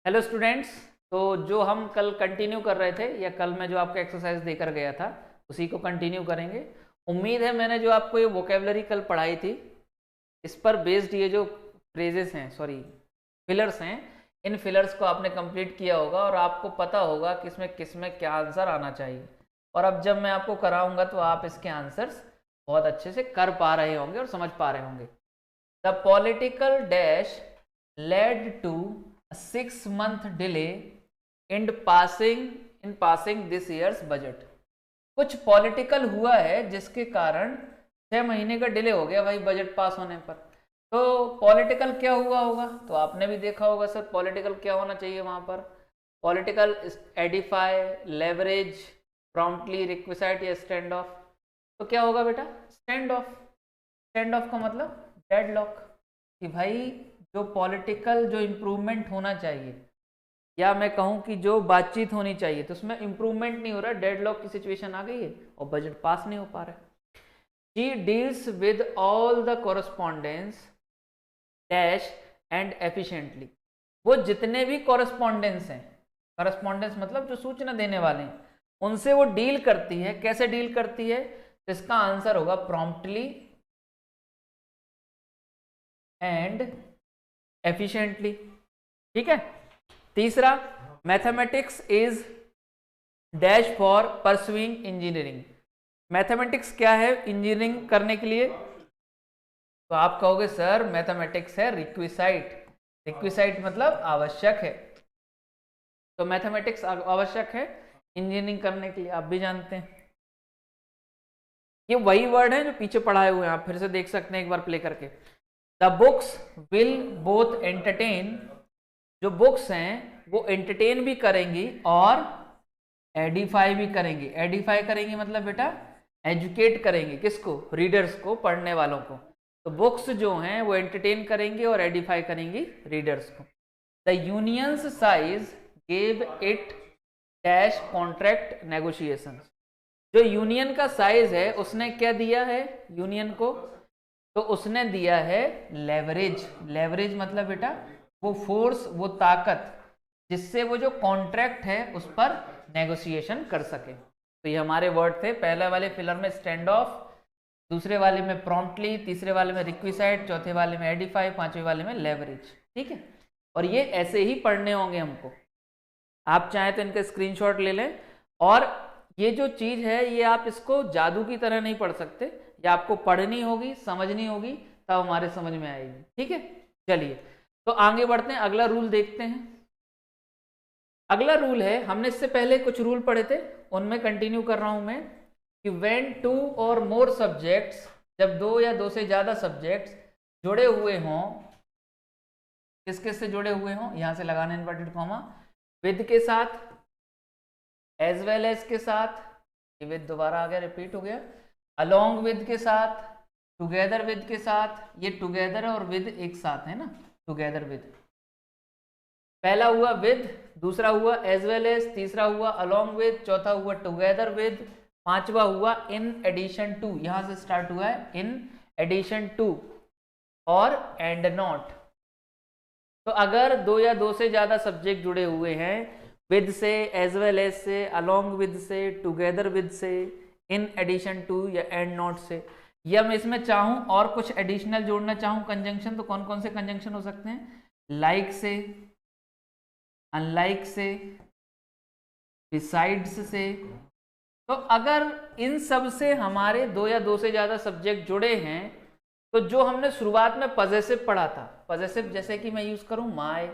Hello students. तो जो हम कल कंटिन्यू कर रहे थे या कल मैं जो आपको एक्सरसाइज देकर गया था उसी को कंटिन्यू करेंगे। उम्मीद है मैंने जो आपको ये वोकेबलरी कल पढ़ाई थी इस पर बेस्ड ये जो फ्रेजेस हैं फिलर्स हैं, इन फिलर्स को आपने कंप्लीट किया होगा और आपको पता होगा कि इसमें किस में क्या आंसर आना चाहिए। और अब जब मैं आपको कराऊंगा तो आप इसके आंसर्स बहुत अच्छे से कर पा रहे होंगे और समझ पा रहे होंगे। The political dash led to a 6 month delay in passing this year's budget। कुछ पॉलिटिकल हुआ है जिसके कारण 6 महीने का डिले हो गया भाई बजट पास होने पर। तो पॉलिटिकल क्या हुआ होगा तो आपने भी देखा होगा सर, पॉलिटिकल क्या होना चाहिए वहां पर। Political Edify, leverage, promptly, requisite या स्टैंड ऑफ। तो क्या होगा बेटा, स्टैंड ऑफ। स्टैंड ऑफ का मतलब डेडलॉक, कि भाई जो पॉलिटिकल जो इम्प्रूवमेंट होना चाहिए या मैं कहूं कि जो बातचीत होनी चाहिए तो उसमें इम्प्रूवमेंट नहीं हो रहा, डेडलॉक की सिचुएशन आ गई है और बजट पास नहीं हो पा रहा है। She deals with all the correspondence dash and efficiently. वो जितने भी कॉरस्पॉन्डेंस हैं, कॉरस्पॉन्डेंस मतलब जो सूचना देने वाले हैं, उनसे वो डील करती है। कैसे डील करती है तो इसका आंसर होगा प्रॉम्प्टली एंड एफिशिएंटली। ठीक है। तीसरा, mathematics is dash for pursuing engineering. Mathematics क्या है इंजीनियरिंग करने के लिए, तो आप कहोगे सर मैथमेटिक्स है रिक्विसाइट। रिक्विसाइट मतलब आवश्यक है, तो मैथमेटिक्स आवश्यक है इंजीनियरिंग करने के लिए, आप भी जानते हैं। ये वही वर्ड है जो पीछे पढ़ाए हुए हैं, आप फिर से देख सकते हैं एक बार प्ले करके। The books will both entertain, जो बुक्स हैं वो एंटरटेन भी करेंगी और एडिफाई भी करेंगी। एडिफाई करेंगी मतलब बेटा एजुकेट करेंगी, किसको, रीडर्स को, पढ़ने वालों को। तो बुक्स जो हैं वो एंटरटेन करेंगी और एडिफाई करेंगी रीडर्स को। The unions size gave it dash contract negotiation. जो यूनियन का साइज है उसने क्या दिया है यूनियन को, तो उसने दिया है लेवरेज। लेवरेज मतलब बेटा वो फोर्स, वो ताकत जिससे वो जो कॉन्ट्रैक्ट है उस पर नेगोशिएशन कर सके। तो ये हमारे वर्ड थे। पहले वाले फिलर में स्टैंड ऑफ, दूसरे वाले में प्रॉम्प्टली, तीसरे वाले में रिक्विसाइट, चौथे वाले में एडिफाई, पांचवें वाले में लेवरेज। ठीक है। और ये ऐसे ही पढ़ने होंगे हमको, आप चाहें तो इनका स्क्रीनशॉट ले लें। और ये जो चीज है ये आप इसको जादू की तरह नहीं पढ़ सकते, ये आपको पढ़नी होगी, समझनी होगी, तब हमारे समझ में आएगी। ठीक है। चलिए तो आगे बढ़ते हैं, अगला रूल देखते हैं। अगला रूल है, हमने इससे पहले कुछ रूल पढ़े थे उनमें कंटिन्यू कर रहा हूं मैं, कि व्हेन टू और मोर सब्जेक्ट्स, जब दो या दो से ज्यादा सब्जेक्ट्स जुड़े हुए हों, किस किस से जुड़े हुए हों, यहां से लगाना इन्वर्टेड कॉमा, विद के साथ, एज वेल एज के साथ, ये विद दोबारा आ गया, रिपीट हो गया, अलोंग विद के साथ, टुगेदर विद के साथ, ये टुगेदर और विद एक साथ है ना, टुगेदर विद। पहला हुआ विद, दूसरा हुआ एज वेल एज, तीसरा हुआ अलोंग विद, चौथा हुआ टुगेदर विद, पांचवा हुआ इन एडिशन टू, यहां से स्टार्ट हुआ है इन एडिशन टू, और एंड नॉट। तो अगर दो या दो से ज्यादा सब्जेक्ट जुड़े हुए हैं, विद से, एज वेल एज से, अलोंग विद से, टुगेदर विद से, इन एडिशन टू या एंड नॉट से, या मैं इसमें चाहूं और कुछ एडिशनल जोड़ना चाहूं कंजंक्शन, तो कौन कौन से कंजंक्शन हो सकते हैं, लाइक से, अनलाइक से, बिसाइड्स से। तो अगर इन सब से हमारे दो या दो से ज्यादा सब्जेक्ट जुड़े हैं, तो जो हमने शुरुआत में पजेसिव पढ़ा था, पजेसिव जैसे कि मैं यूज करूं माय,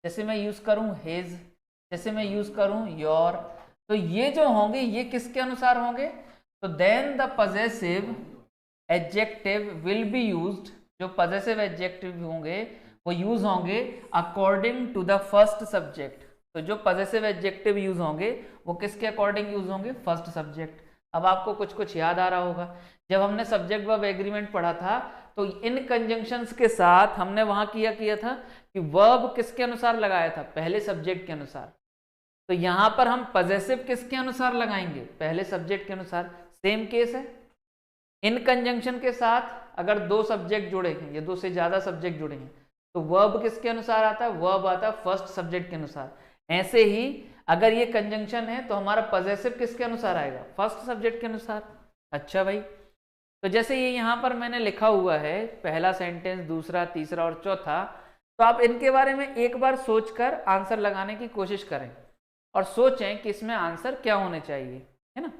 जैसे मैं यूज करूं हिज, जैसे मैं यूज करूं योर, तो ये जो होंगे ये किसके अनुसार होंगे, तो then the possessive adjective will be used, जो पजेसिव एडजेक्टिव होंगे वो यूज होंगे according to the first subject. तो जो पजेसिव एडजेक्टिव यूज होंगे वो किसके अकॉर्डिंग यूज होंगे, फर्स्ट सब्जेक्ट। अब आपको कुछ कुछ याद आ रहा होगा, जब हमने सब्जेक्ट वर्ब एग्रीमेंट पढ़ा था तो इन कंजंक्शंस के साथ हमने वहां किया था कि वर्ब किसके अनुसार लगाया था, पहले सब्जेक्ट के अनुसार। तो यहां पर हम पजेसिव किसके अनुसार लगाएंगे, पहले सब्जेक्ट के अनुसार। सेम केस है इन कंजंक्शन के साथ, अगर दो सब्जेक्ट जुड़े हैं या दो से ज्यादा सब्जेक्ट जुड़े हैं तो वर्ब किसके अनुसार आता है, वर्ब आता है फर्स्ट सब्जेक्ट के अनुसार। ऐसे ही अगर ये कंजंक्शन है तो हमारा पजेसिव किसके अनुसार आएगा, फर्स्ट सब्जेक्ट के अनुसार। अच्छा भाई, तो जैसे ये यहाँ पर मैंने लिखा हुआ है पहला सेंटेंस, दूसरा, तीसरा और चौथा, तो आप इनके बारे में एक बार सोचकर आंसर लगाने की कोशिश करें और सोचें कि इसमें आंसर क्या होने चाहिए, है ना।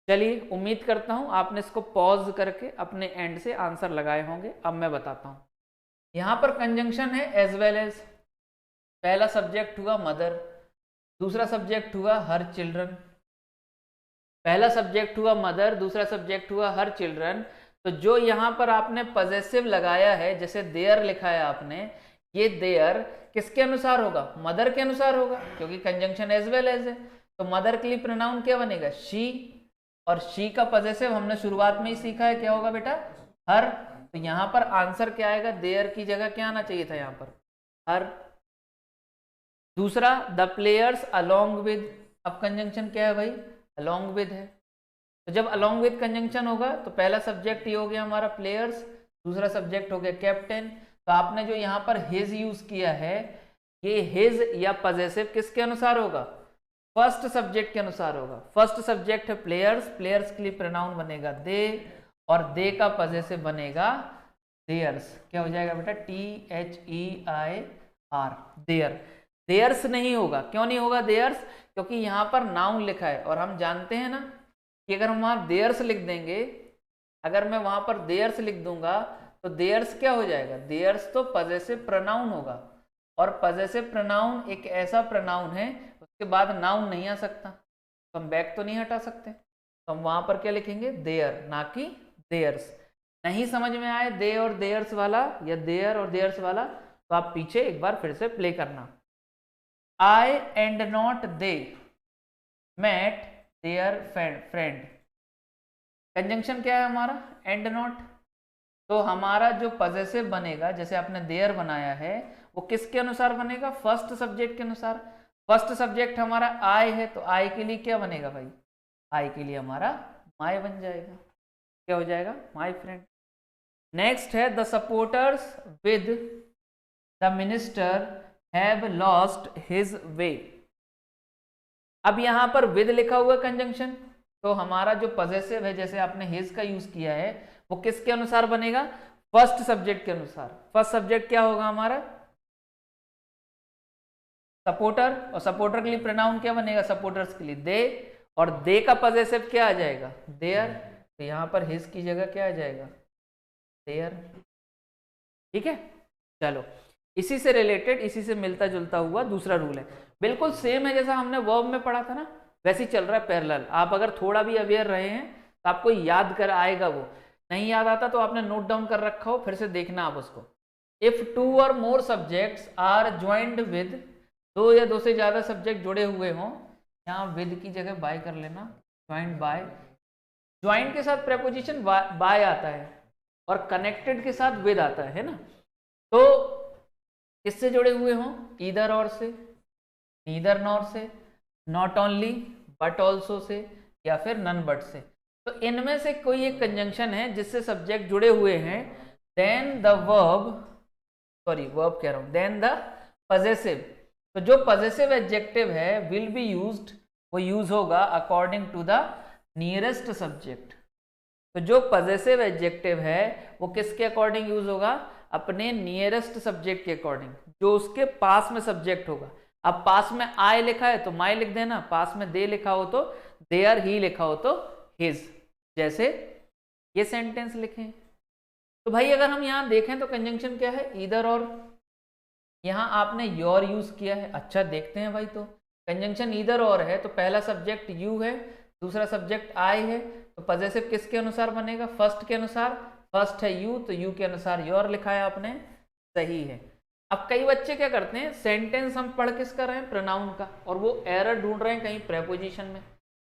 चलिए, उम्मीद करता हूं आपने इसको पॉज करके अपने एंड से आंसर लगाए होंगे। अब मैं बताता हूं, यहां पर कंजंक्शन है एज वेल एज। पहला सब्जेक्ट हुआ मदर, दूसरा सब्जेक्ट हुआ हर चिल्ड्रन। पहला सब्जेक्ट हुआ मदर, दूसरा सब्जेक्ट हुआ हर चिल्ड्रन। तो जो यहां पर आपने पजेसिव लगाया है, जैसे देयर लिखा है आपने, ये देयर किसके अनुसार होगा, मदर के अनुसार होगा, क्योंकि कंजंक्शन एज वेल एज है। तो मदर के लिए प्रोनाउन क्या बनेगा, शी, और शी का पजेसिव हमने शुरुआत में ही सीखा है, क्या होगा बेटा, हर। तो यहां पर आंसर क्या आएगा, देयर की जगह क्या आना चाहिए था, यहां पर हर। दूसरा, द प्लेयर्स अलोंग विद। अब कंजंक्शन क्या है भाई, अलोंग विद है। तो जब अलोंग विद कंजंक्शन होगा तो पहला सब्जेक्ट ये हो गया हमारा प्लेयर्स, दूसरा सब्जेक्ट हो गया कैप्टन। तो आपने जो यहाँ पर हिज यूज किया है, ये हिज या पजेसिव किसके अनुसार होगा, फर्स्ट सब्जेक्ट के अनुसार होगा। फर्स्ट सब्जेक्ट है प्लेयर्स, प्लेयर्स के लिए प्रोनाउन बनेगा दे, और दे का पजेसिव बनेगा देयर्स। क्या हो जाएगा बेटा, THEIR, देयर। देयर्स नहीं होगा, क्यों नहीं होगा देयर्स, क्योंकि यहाँ पर नाउन लिखा है, और हम जानते हैं ना कि अगर हम वहाँ देयर्स लिख देंगे, अगर मैं वहां पर देयर्स लिख दूंगा तो देयर्स क्या हो जाएगा, देयर्स तो पजेसिव प्रोनाउन होगा, और पजेसिव प्रोनाउन एक ऐसा प्रोनाउन है उसके बाद नाउन नहीं आ सकता, तो हम बैक तो नहीं हटा सकते। तो हम वहां पर क्या लिखेंगे, देयर, ना कि देयर्स। नहीं समझ में आए दे और देयर्स वाला या देयर और देयर्स वाला, तो आप पीछे एक बार फिर से प्ले करना। I and not they met their friend. Conjunction क्या है हमारा, एंड नॉट। तो हमारा जो पजेसिव बनेगा, जैसे आपने देयर बनाया है, वो किसके अनुसार बनेगा, फर्स्ट सब्जेक्ट के अनुसार। फर्स्ट सब्जेक्ट हमारा आई है, तो आई के लिए क्या बनेगा भाई, आई के लिए हमारा माई बन जाएगा। क्या हो जाएगा, माई फ्रेंड। नेक्स्ट है the supporters with the minister have lost his way. अब यहां पर विद लिखा हुआ कंजंक्शन, तो हमारा जो पजेसिव है, जैसे आपने हिज का यूज किया है, वो किसके अनुसार बनेगा, फर्स्ट सब्जेक्ट के अनुसार। फर्स्ट सब्जेक्ट क्या होगा हमारा, सपोर्टर, और सपोर्टर के लिए प्रोनाउन क्या बनेगा, सपोर्टर्स के लिए दे, और दे का पजेसिव क्या आ जाएगा, देयर। तो यहां पर हिज की जगह क्या आ जाएगा, देयर। ठीक है, चलो, इसी से रिलेटेड, इसी से मिलता जुलता हुआ दूसरा रूल है, बिल्कुल सेम है जैसा हमने वर्ब में पढ़ा था ना, वैसे ही चल रहा है पैरेलल। आप अगर थोड़ा भी अवेयर रहे हैं तो आपको याद कर आएगा, वो नहीं याद आता तो आपने नोट डाउन कर रखा हो, फिर से देखना आप उसको। इफ 2 और more subjects are joined with, 2 या 2 से ज्यादा सब्जेक्ट जुड़े हुए हों, यहाँ विद की जगह बाय कर लेना, ज्वाइंट बाय। ज्वाइंट के साथ प्रेपोजिशन बाय आता है, और कनेक्टेड के साथ विद आता है ना। तो किससे जुड़े हुए हों, ईदर और से, नीदर नॉर से, not only but also say, या फिर नन बट से। तो इनमें से कोई एक कंजंक्शन है जिससे सब्जेक्ट जुड़े हुए हैं, then the verb, sorry verb कह रहा हूं, देन द पजेसिव। तो जो पजेसिव एडजेक्टिव है विल बी यूज्ड, वो यूज होगा according to the nearest subject. तो जो पजेसिव एडजेक्टिव है वो किसके अकॉर्डिंग यूज होगा, अपने नियरेस्ट सब्जेक्ट के अकॉर्डिंग, जो उसके पास में सब्जेक्ट होगा। अब पास में आई लिखा है तो माई लिख देना, पास में दे लिखा हो तो देयर, ही लिखा हो तो हिज, जैसे ये सेंटेंस लिखें। तो भाई अगर हम यहां देखें तो कंजंक्शन क्या है, ईदर और। यहां आपने योर यूज किया है, अच्छा देखते हैं भाई। तो कंजंक्शन ईदर और है, तो पहला सब्जेक्ट यू है, दूसरा सब्जेक्ट आई है, तो पजेसिव किसके अनुसार बनेगा, फर्स्ट के अनुसार। फर्स्ट है यू, तो यू के अनुसार योर लिखा है आपने, सही है। अब कई बच्चे क्या करते हैं, सेंटेंस हम पढ़ किसका रहे हैं, प्रोनाउन का, और वो एरर ढूंढ रहे हैं कहीं प्रेपोजिशन में,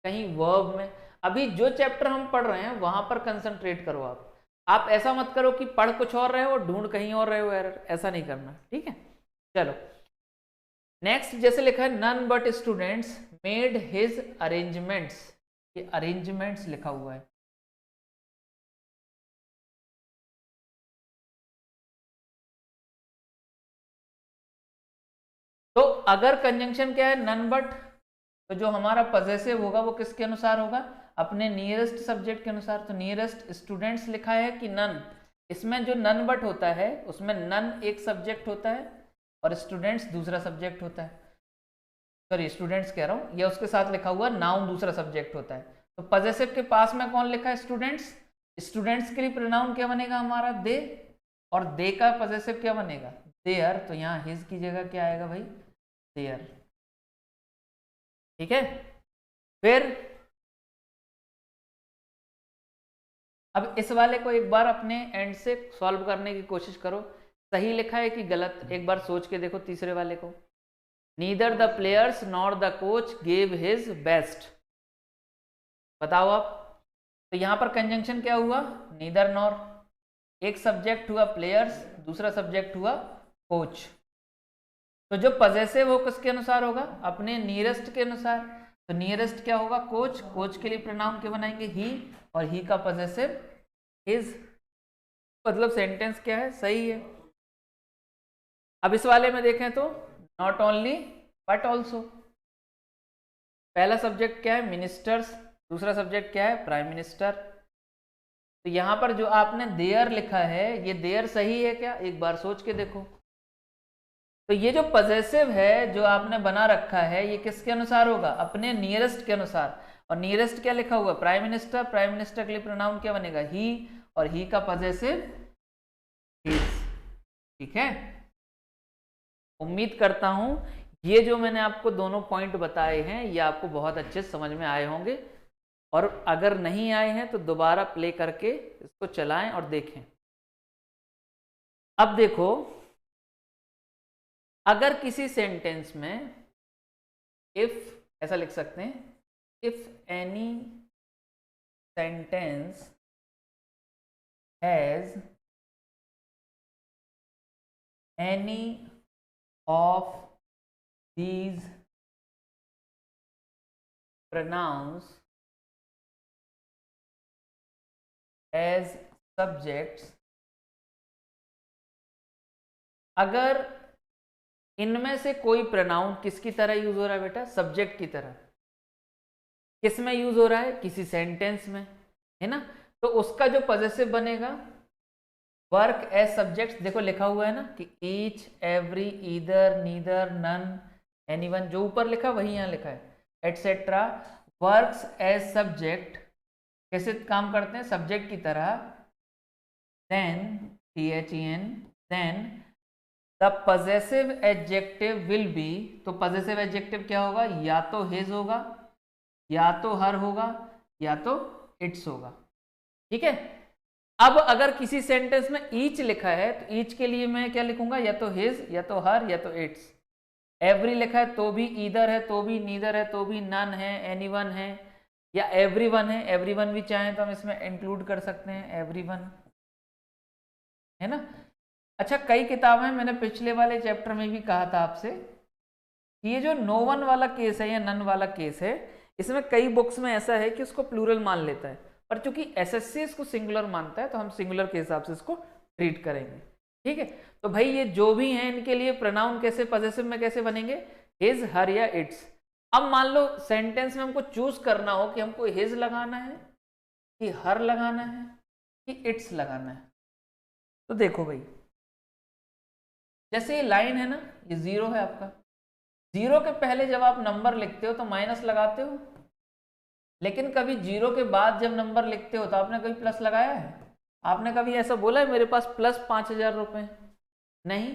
कहीं वर्ब में। अभी जो चैप्टर हम पढ़ रहे हैं वहां पर कंसंट्रेट करो आप ऐसा मत करो कि पढ़ कुछ और रहे हो ढूंढ कहीं और रहे हो एरर, ऐसा नहीं करना, ठीक है। चलो नेक्स्ट, जैसे लिखा है none but students made his arrangements, ये अरेंजमेंट्स लिखा हुआ है, तो अगर कंजंक्शन क्या है, नन बट, तो जो हमारा पजेसिव होगा वो किसके अनुसार होगा, अपने नियरेस्ट सब्जेक्ट के अनुसार। तो नियरेस्ट स्टूडेंट्स लिखा है कि नन, इसमें जो नन बट होता है उसमें नन एक सब्जेक्ट होता है और स्टूडेंट्स दूसरा सब्जेक्ट होता है, सॉरी स्टूडेंट्स कह रहा हूं, या उसके साथ लिखा हुआ नाउन दूसरा सब्जेक्ट होता है। तो पजेसिव के पास में कौन लिखा है, स्टूडेंट्स। स्टूडेंट्स के लिए प्रोनाउन क्या बनेगा हमारा, दे, और दे का पजेसिव क्या बनेगा, देयर। तो यहाँ हिज की जगह क्या आएगा भाई, देयर। ठीक है, फिर अब इस वाले को एक बार अपने एंड से सॉल्व करने की कोशिश करो, सही लिखा है कि गलत, एक बार सोच के देखो तीसरे वाले को। Neither the players nor the coach gave his best, बताओ आप। तो यहां पर कंजंक्शन क्या हुआ, नीदर नॉर, एक सब्जेक्ट हुआ प्लेयर्स, दूसरा सब्जेक्ट हुआ कोच। तो जो पजेसिव हो किसके अनुसार होगा, अपने नियरेस्ट के अनुसार। तो नियरेस्ट क्या होगा, कोच, कोच के लिए प्रोनाउन क्या बनाएंगे, ही, और ही का पजेसिव हिज। मतलब सेंटेंस क्या है, सही है। अब इस वाले में देखें तो नॉट ओनली बट ऑल्सो, पहला सब्जेक्ट क्या है, मिनिस्टर्स, दूसरा सब्जेक्ट क्या है, प्राइम मिनिस्टर। तो यहां पर जो आपने देयर लिखा है, ये देयर सही है क्या, एक बार सोच के देखो। तो ये जो पजेसिव है जो आपने बना रखा है, ये किसके अनुसार होगा, अपने नियरेस्ट के अनुसार। और नियरेस्ट क्या लिखा हुआ, प्राइम मिनिस्टर, प्राइम मिनिस्टर के लिए प्रोनाउन क्या बनेगा, ही, और ही का पजेसिव हिज। ठीक है, उम्मीद करता हूं ये जो मैंने आपको दोनों पॉइंट बताए हैं ये आपको बहुत अच्छे समझ में आए होंगे, और अगर नहीं आए हैं तो दोबारा प्ले करके इसको चलाएं और देखें। अब देखो, अगर किसी सेंटेंस में इफ, ऐसा लिख सकते हैं, if any sentence has any of these pronouns as subjects, अगर इनमें से कोई प्रोनाउन किसकी तरह यूज हो रहा है बेटा, सब्जेक्ट की तरह, किस में यूज हो रहा है, किसी सेंटेंस में, है ना। तो उसका जो पजेसिव बनेगा, वर्क एज सब्जेक्ट, देखो लिखा हुआ है ना कि each, every, either, neither, none, anyone, जो ऊपर लिखा वही यहाँ लिखा है, एटसेट्रा, वर्क्स एज सब्जेक्ट, कैसे काम करते हैं, सब्जेक्ट की तरह। Then THEN, then the possessive adjective will be, तो पजेसिव एडजेक्टिव क्या होगा, या तो हिज होगा, या तो हर होगा, या तो इट्स होगा। ठीक है, अब अगर किसी सेंटेंस में ईच लिखा है तो ईच के लिए मैं क्या लिखूंगा, या तो हिज, या तो हर, या तो इट्स। एवरी लिखा है तो भी ईदर है, तो भी नीदर है, तो भी नन है, एनीवन है, या एवरीवन है। एवरीवन भी चाहें तो हम इसमें इंक्लूड कर सकते हैं, एवरीवन, है ना। अच्छा, कई किताबें, मैंने पिछले वाले चैप्टर में भी कहा था आपसे कि ये जो नो वन वाला केस है या नन वाला केस है, इसमें कई बुक्स में ऐसा है कि उसको प्लूरल मान लेता है, पर चूंकि एसएससी इसको सिंगुलर मानता है तो हम सिंगुलर के हिसाब से इसको ट्रीट करेंगे। ठीक है, तो भाई ये जो भी हैं इनके लिए प्रोनाउन कैसे पजेसिव में कैसे बनेंगे, हिज, हर या इट्स। अब मान लो सेंटेंस में हमको चूज करना हो कि हमको हिज लगाना है कि हर लगाना है कि इट्स लगाना है। तो देखो भाई, जैसे ये लाइन है ना, ये जीरो है आपका, जीरो के पहले जब आप नंबर लिखते हो तो माइनस लगाते हो, लेकिन कभी जीरो के बाद जब नंबर लिखते हो तो आपने कभी प्लस लगाया है, आपने कभी ऐसा बोला है मेरे पास प्लस 5,000 रुपए, नहीं।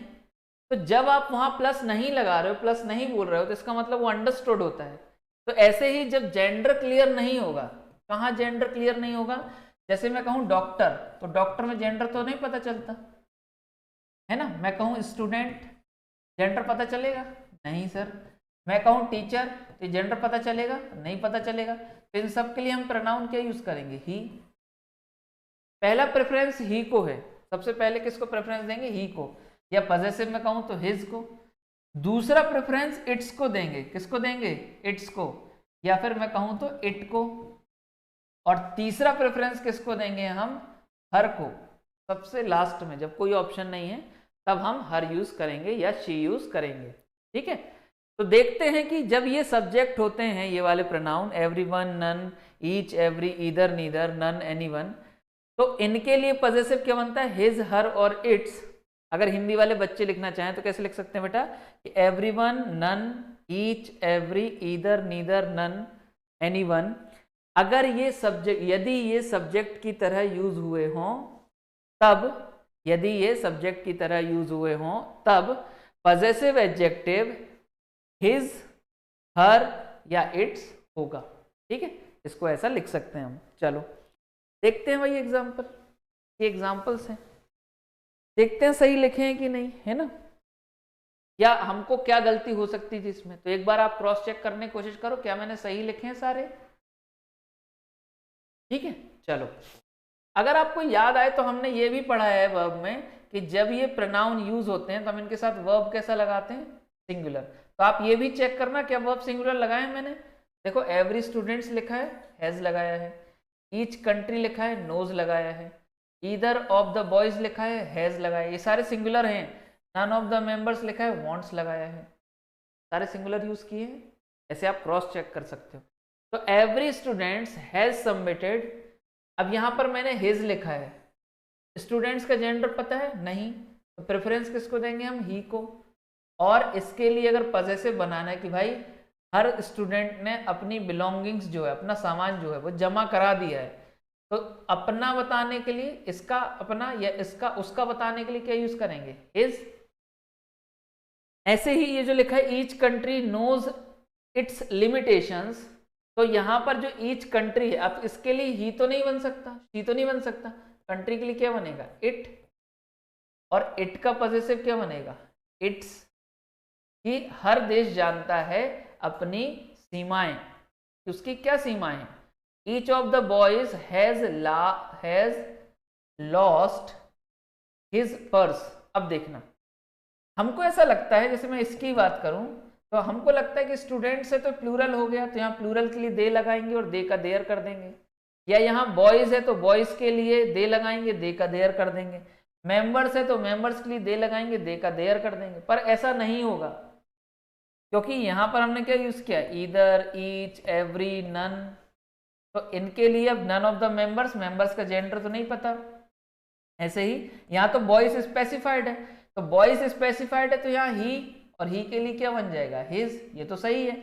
तो जब आप वहां प्लस नहीं लगा रहे हो, प्लस नहीं बोल रहे हो, तो इसका मतलब वो अंडरस्टूड होता है। तो ऐसे ही जब जेंडर क्लियर नहीं होगा, कहाँ जेंडर क्लियर नहीं होगा, जैसे मैं कहूँ डॉक्टर, तो डॉक्टर में जेंडर तो नहीं पता चलता है ना। मैं कहूँ स्टूडेंट, जेंडर पता चलेगा, नहीं सर। मैं कहूँ टीचर, तो जेंडर पता चलेगा, नहीं पता चलेगा। तो इन सब के लिए हम प्रोनाउन क्या यूज करेंगे, ही। पहला प्रेफरेंस ही को है, सबसे पहले किसको प्रेफरेंस देंगे, ही को, या पजेसिव में कहूं तो हिज को। दूसरा प्रेफरेंस इट्स को देंगे, किसको देंगे, इट्स को, या फिर मैं कहूं तो इट को। और तीसरा प्रेफरेंस किसको देंगे हम, हर को। सबसे लास्ट में जब कोई ऑप्शन नहीं है तब हम हर यूज करेंगे या शी यूज करेंगे। ठीक है। तो देखते हैं कि जब ये सब्जेक्ट होते हैं, ये वाले pronoun everyone, none, each, every, either, neither, none, anyone, तो इनके लिए पॉजेसिव क्या बनता है? हिज, हर और इट्स। अगर हिंदी वाले बच्चे लिखना चाहें तो कैसे लिख सकते हैं बेटा? कि everyone, none, each, every, either, neither, none, anyone. अगर ये सब्जेक्ट, यदि ये सब्जेक्ट की तरह यूज हुए हों तब, यदि ये सब्जेक्ट की तरह यूज हुए हों तब पॉजेसिव एडजेक्टिव हिज, हर या इट्स होगा। ठीक है, इसको ऐसा लिख सकते हैं हम। चलो देखते हैं भाई एग्जाम्पल, ये एग्जाम्पल्स हैं, देखते हैं सही लिखे हैं कि नहीं, है ना, या हमको क्या गलती हो सकती थी इसमें। तो एक बार आप क्रॉस चेक करने की कोशिश करो, क्या मैंने सही लिखे हैं सारे? ठीक है, चलो। अगर आपको याद आए तो हमने ये भी पढ़ा है वर्ब में कि जब ये प्रोनाउन यूज होते हैं तो हम इनके साथ वर्ब कैसा लगाते हैं? सिंगुलर। तो आप ये भी चेक करना क्या वर्ब सिंगुलर लगाए हैं मैंने। देखो एवरी स्टूडेंट्स लिखा है, हैज लगाया है। ईच कंट्री लिखा है, नोज लगाया है। ईदर ऑफ द बॉयज लिखा है, हैज लगाया है। ये सारे सिंगुलर हैं। नन ऑफ द मेंबर्स लिखा है, वांट्स लगाया है। सारे सिंगुलर यूज किए हैं। ऐसे आप क्रॉस चेक कर सकते हो। तो एवरी स्टूडेंट्स हैज सबमिटेड, अब यहां पर मैंने हिज लिखा है, स्टूडेंट्स का जेंडर पता है नहीं, तो प्रेफरेंस किसको देंगे हम? ही को। और इसके लिए अगर पॉजेसिव बनाना है कि भाई हर स्टूडेंट ने अपनी बिलोंगिंग्स जो है, अपना सामान जो है वो जमा करा दिया है, तो अपना बताने के लिए इसका अपना या इसका उसका बताने के लिए क्या यूज करेंगे? हिज। ऐसे ही ये जो लिखा है each country knows its limitations, तो यहां पर जो ईच कंट्री है, अब इसके लिए ही तो नहीं बन सकता, शी तो नहीं बन सकता, कंट्री के लिए क्या बनेगा? इट। और इट का पॉजेसिव क्या बनेगा? इट्स। कि हर देश जानता है अपनी सीमाएं, उसकी क्या सीमाएं? Each of the boys has lost his purse. अब देखना, हमको ऐसा लगता है, जैसे मैं इसकी बात करूं तो हमको लगता है कि स्टूडेंट से तो प्लूरल हो गया, तो यहाँ प्लूरल के लिए दे लगाएंगे और दे का देयर कर देंगे। या यहाँ बॉयज है तो बॉयज के लिए दे लगाएंगे, दे का देयर कर देंगे। मेंबर्स है तो मेंबर्स के लिए दे लगाएंगे, दे का देयर कर देंगे। पर ऐसा नहीं होगा, क्योंकि यहाँ पर हमने क्या यूज किया? Either, each, every, none. तो इनके लिए अब none of the members, members का जेंडर तो नहीं पता। ऐसे ही यहाँ तो बॉयज स्पेसिफाइड है, तो बॉयज स्पेसिफाइड है तो यहाँ ही, और ही के लिए क्या बन जाएगा? हिज। ये तो सही है।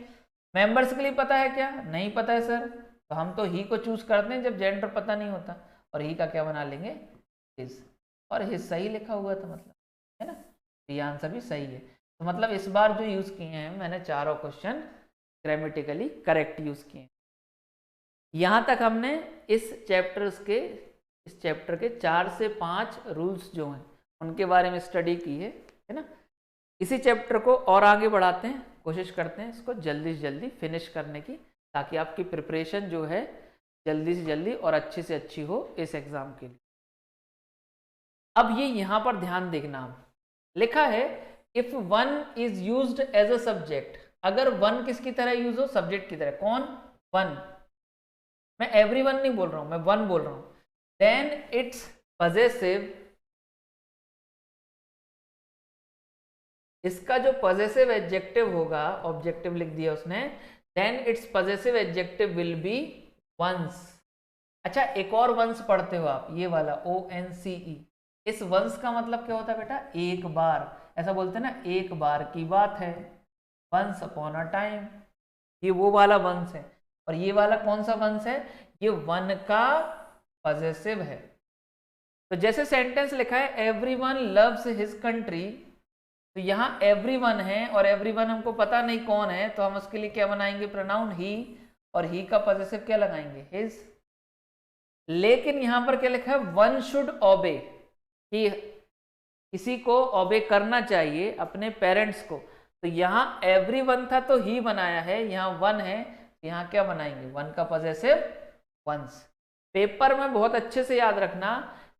मेंबर्स के लिए पता है क्या? नहीं पता है सर, तो हम तो ही को चूज करते हैं जब जेंडर पता नहीं होता, और ही का क्या बना लेंगे? हिज। और हिज सही लिखा हुआ था, मतलब, है ना, तो ये आंसर भी सही है। तो मतलब इस बार जो यूज किए हैं मैंने चारों क्वेश्चन ग्रामेटिकली करेक्ट यूज किए हैं। यहां तक हमने इस चैप्टर के 4 से 5 रूल्स जो हैं उनके बारे में स्टडी की है ना। इसी चैप्टर को और आगे बढ़ाते हैं, कोशिश करते हैं इसको जल्दी से जल्दी फिनिश करने की, ताकि आपकी प्रिपरेशन जो है जल्दी से जल्दी और अच्छी से अच्छी हो इस एग्जाम के लिए। अब ये यहां पर ध्यान देखना, लिखा है if one is used as a subject. अगर वन किसकी तरह यूज हो? सब्जेक्ट की तरह। कौन? वन। मैं एवरीवन नहीं बोल रहा हूं, मैं वन बोल रहा हूं। देन इट्स पॉजेसिव, इसका जो पॉजेसिव एडजेक्टिव होगा, ऑब्जेक्टिव लिख दिया उसने, then its possessive adjective will be one's. अच्छा, एक और वंस पढ़ते हो आप, ये वाला ONCE। इस वंस का मतलब क्या होता है बेटा? एक बार। ऐसा बोलते हैं ना, एक बार की बात है, वंस अपॉन अ टाइम। ये वो वाला वंस है। और ये वाला कौन सा वंस है? ये वन का पॉजेसिव है। तो जैसे सेंटेंस लिखा है एवरीवन लव्स हिज कंट्री, तो यहां एवरीवन है और एवरीवन हमको पता नहीं कौन है, तो हम उसके लिए क्या बनाएंगे? प्रोनाउन ही, और ही का पॉजेसिव क्या लगाएंगे? हिज। लेकिन यहां पर क्या लिखा है? वन शुड ओबे, कि किसी को ओबे करना चाहिए, अपने पेरेंट्स को। तो यहां एवरीवन था तो ही बनाया है, यहां वन है, यहां क्या बनाएंगे? वन का पॉजेसिव वंस। पेपर में बहुत अच्छे से याद रखना,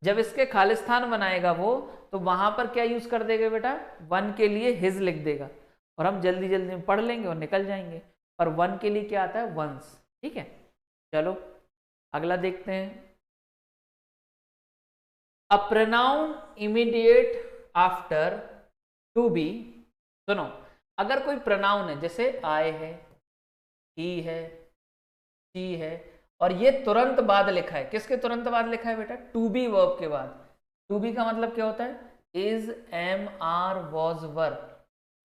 जब इसके खालिस्तान बनाएगा वो, तो वहां पर क्या यूज कर देगा बेटा? वन के लिए हिज लिख देगा, और हम जल्दी जल्दी में पढ़ लेंगे और निकल जाएंगे। और वन के लिए क्या आता है? वंस। ठीक है, चलो अगला देखते हैं। A pronoun immediate after to be, सुनो, अगर कोई प्रोनाउन है, जैसे आई है, ही है, शी है, और ये तुरंत बाद लिखा है, किसके तुरंत बाद लिखा है बेटा? टू बी वर्ब के बाद। टू बी का मतलब क्या होता है? इज, एम, आर, वॉज, वर।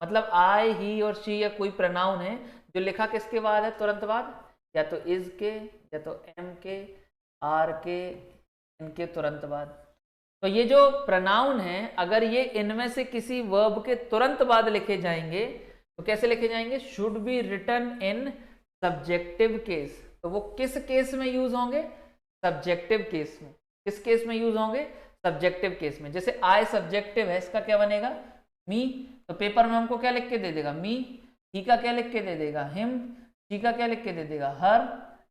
मतलब आई, ही और शी या कोई प्रोनाउन है जो लिखा किसके बाद है? तुरंत बाद, या तो इज के, या तो एम के, आर के, इनके तुरंत बाद। तो ये जो प्रोनाउन है, अगर ये इनमें से किसी वर्ब के तुरंत बाद लिखे जाएंगे तो कैसे लिखे जाएंगे? Should be written in subjective case. तो वो किस केस में यूज होंगे? सब्जेक्टिव केस में। किस केस में यूज होंगे? सब्जेक्टिव केस में। जैसे आई सब्जेक्टिव है, इसका क्या बनेगा? मी। तो पेपर में हमको क्या लिख के दे देगा? मी। ही का क्या लिख के दे देगा? हिम। शी का क्या लिख के दे देगा? हर।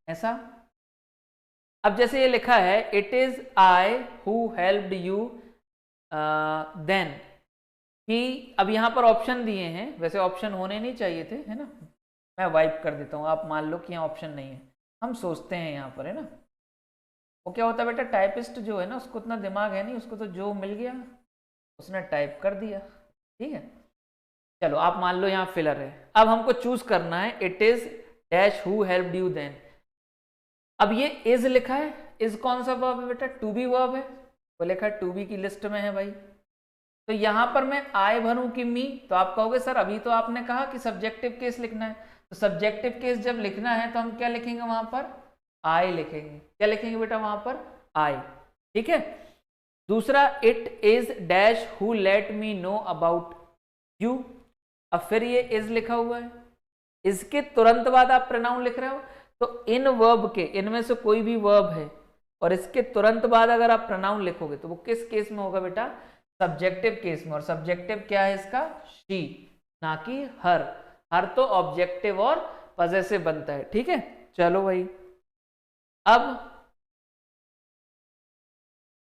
ऐसा। अब जैसे ये लिखा है, it is I who helped you then, कि अब यहाँ पर ऑप्शन दिए हैं, वैसे ऑप्शन होने नहीं चाहिए थे, है ना? मैं वाइप कर देता हूँ, आप मान लो कि यहाँ ऑप्शन नहीं है, हम सोचते हैं यहाँ पर, है ना? वो क्या होता है बेटा, टाइपिस्ट जो है ना, उसको उतना दिमाग है नहीं, उसको तो जो मिल गया उसने टाइप कर दिया। ठीक है, चलो आप मान लो यहाँ फिलर है। अब हमको चूज करना है, it is dash who helped you then. अब ये इज लिखा है, इज कौन सा वर्ब है बेटा? टू बी वर्ब है, वो लिखा है टू बी की लिस्ट में है भाई। तो यहां पर मैं आई भरूं कि मी? तो आप कहोगे सर अभी तो आपने कहा कि सब्जेक्टिव केस लिखना है। तो सब्जेक्टिव केस जब लिखना है तो हम क्या लिखेंगे वहां पर? आई लिखेंगे। क्या लिखेंगे बेटा वहां पर? आई। ठीक है। दूसरा, it is dash who let me know about you. अब फिर ये इज लिखा हुआ है, इसके तुरंत बाद आप प्रोनाउन लिख रहे हो, तो इन वर्ब के, इनमें से कोई भी वर्ब है और इसके तुरंत बाद अगर आप प्रोनाउन लिखोगे तो वो किस केस में होगा बेटा? सब्जेक्टिव केस में। और सब्जेक्टिव क्या है इसका? शी, ना कि हर। हर तो ऑब्जेक्टिव और पजेसिव बनता है। ठीक है, चलो भाई। अब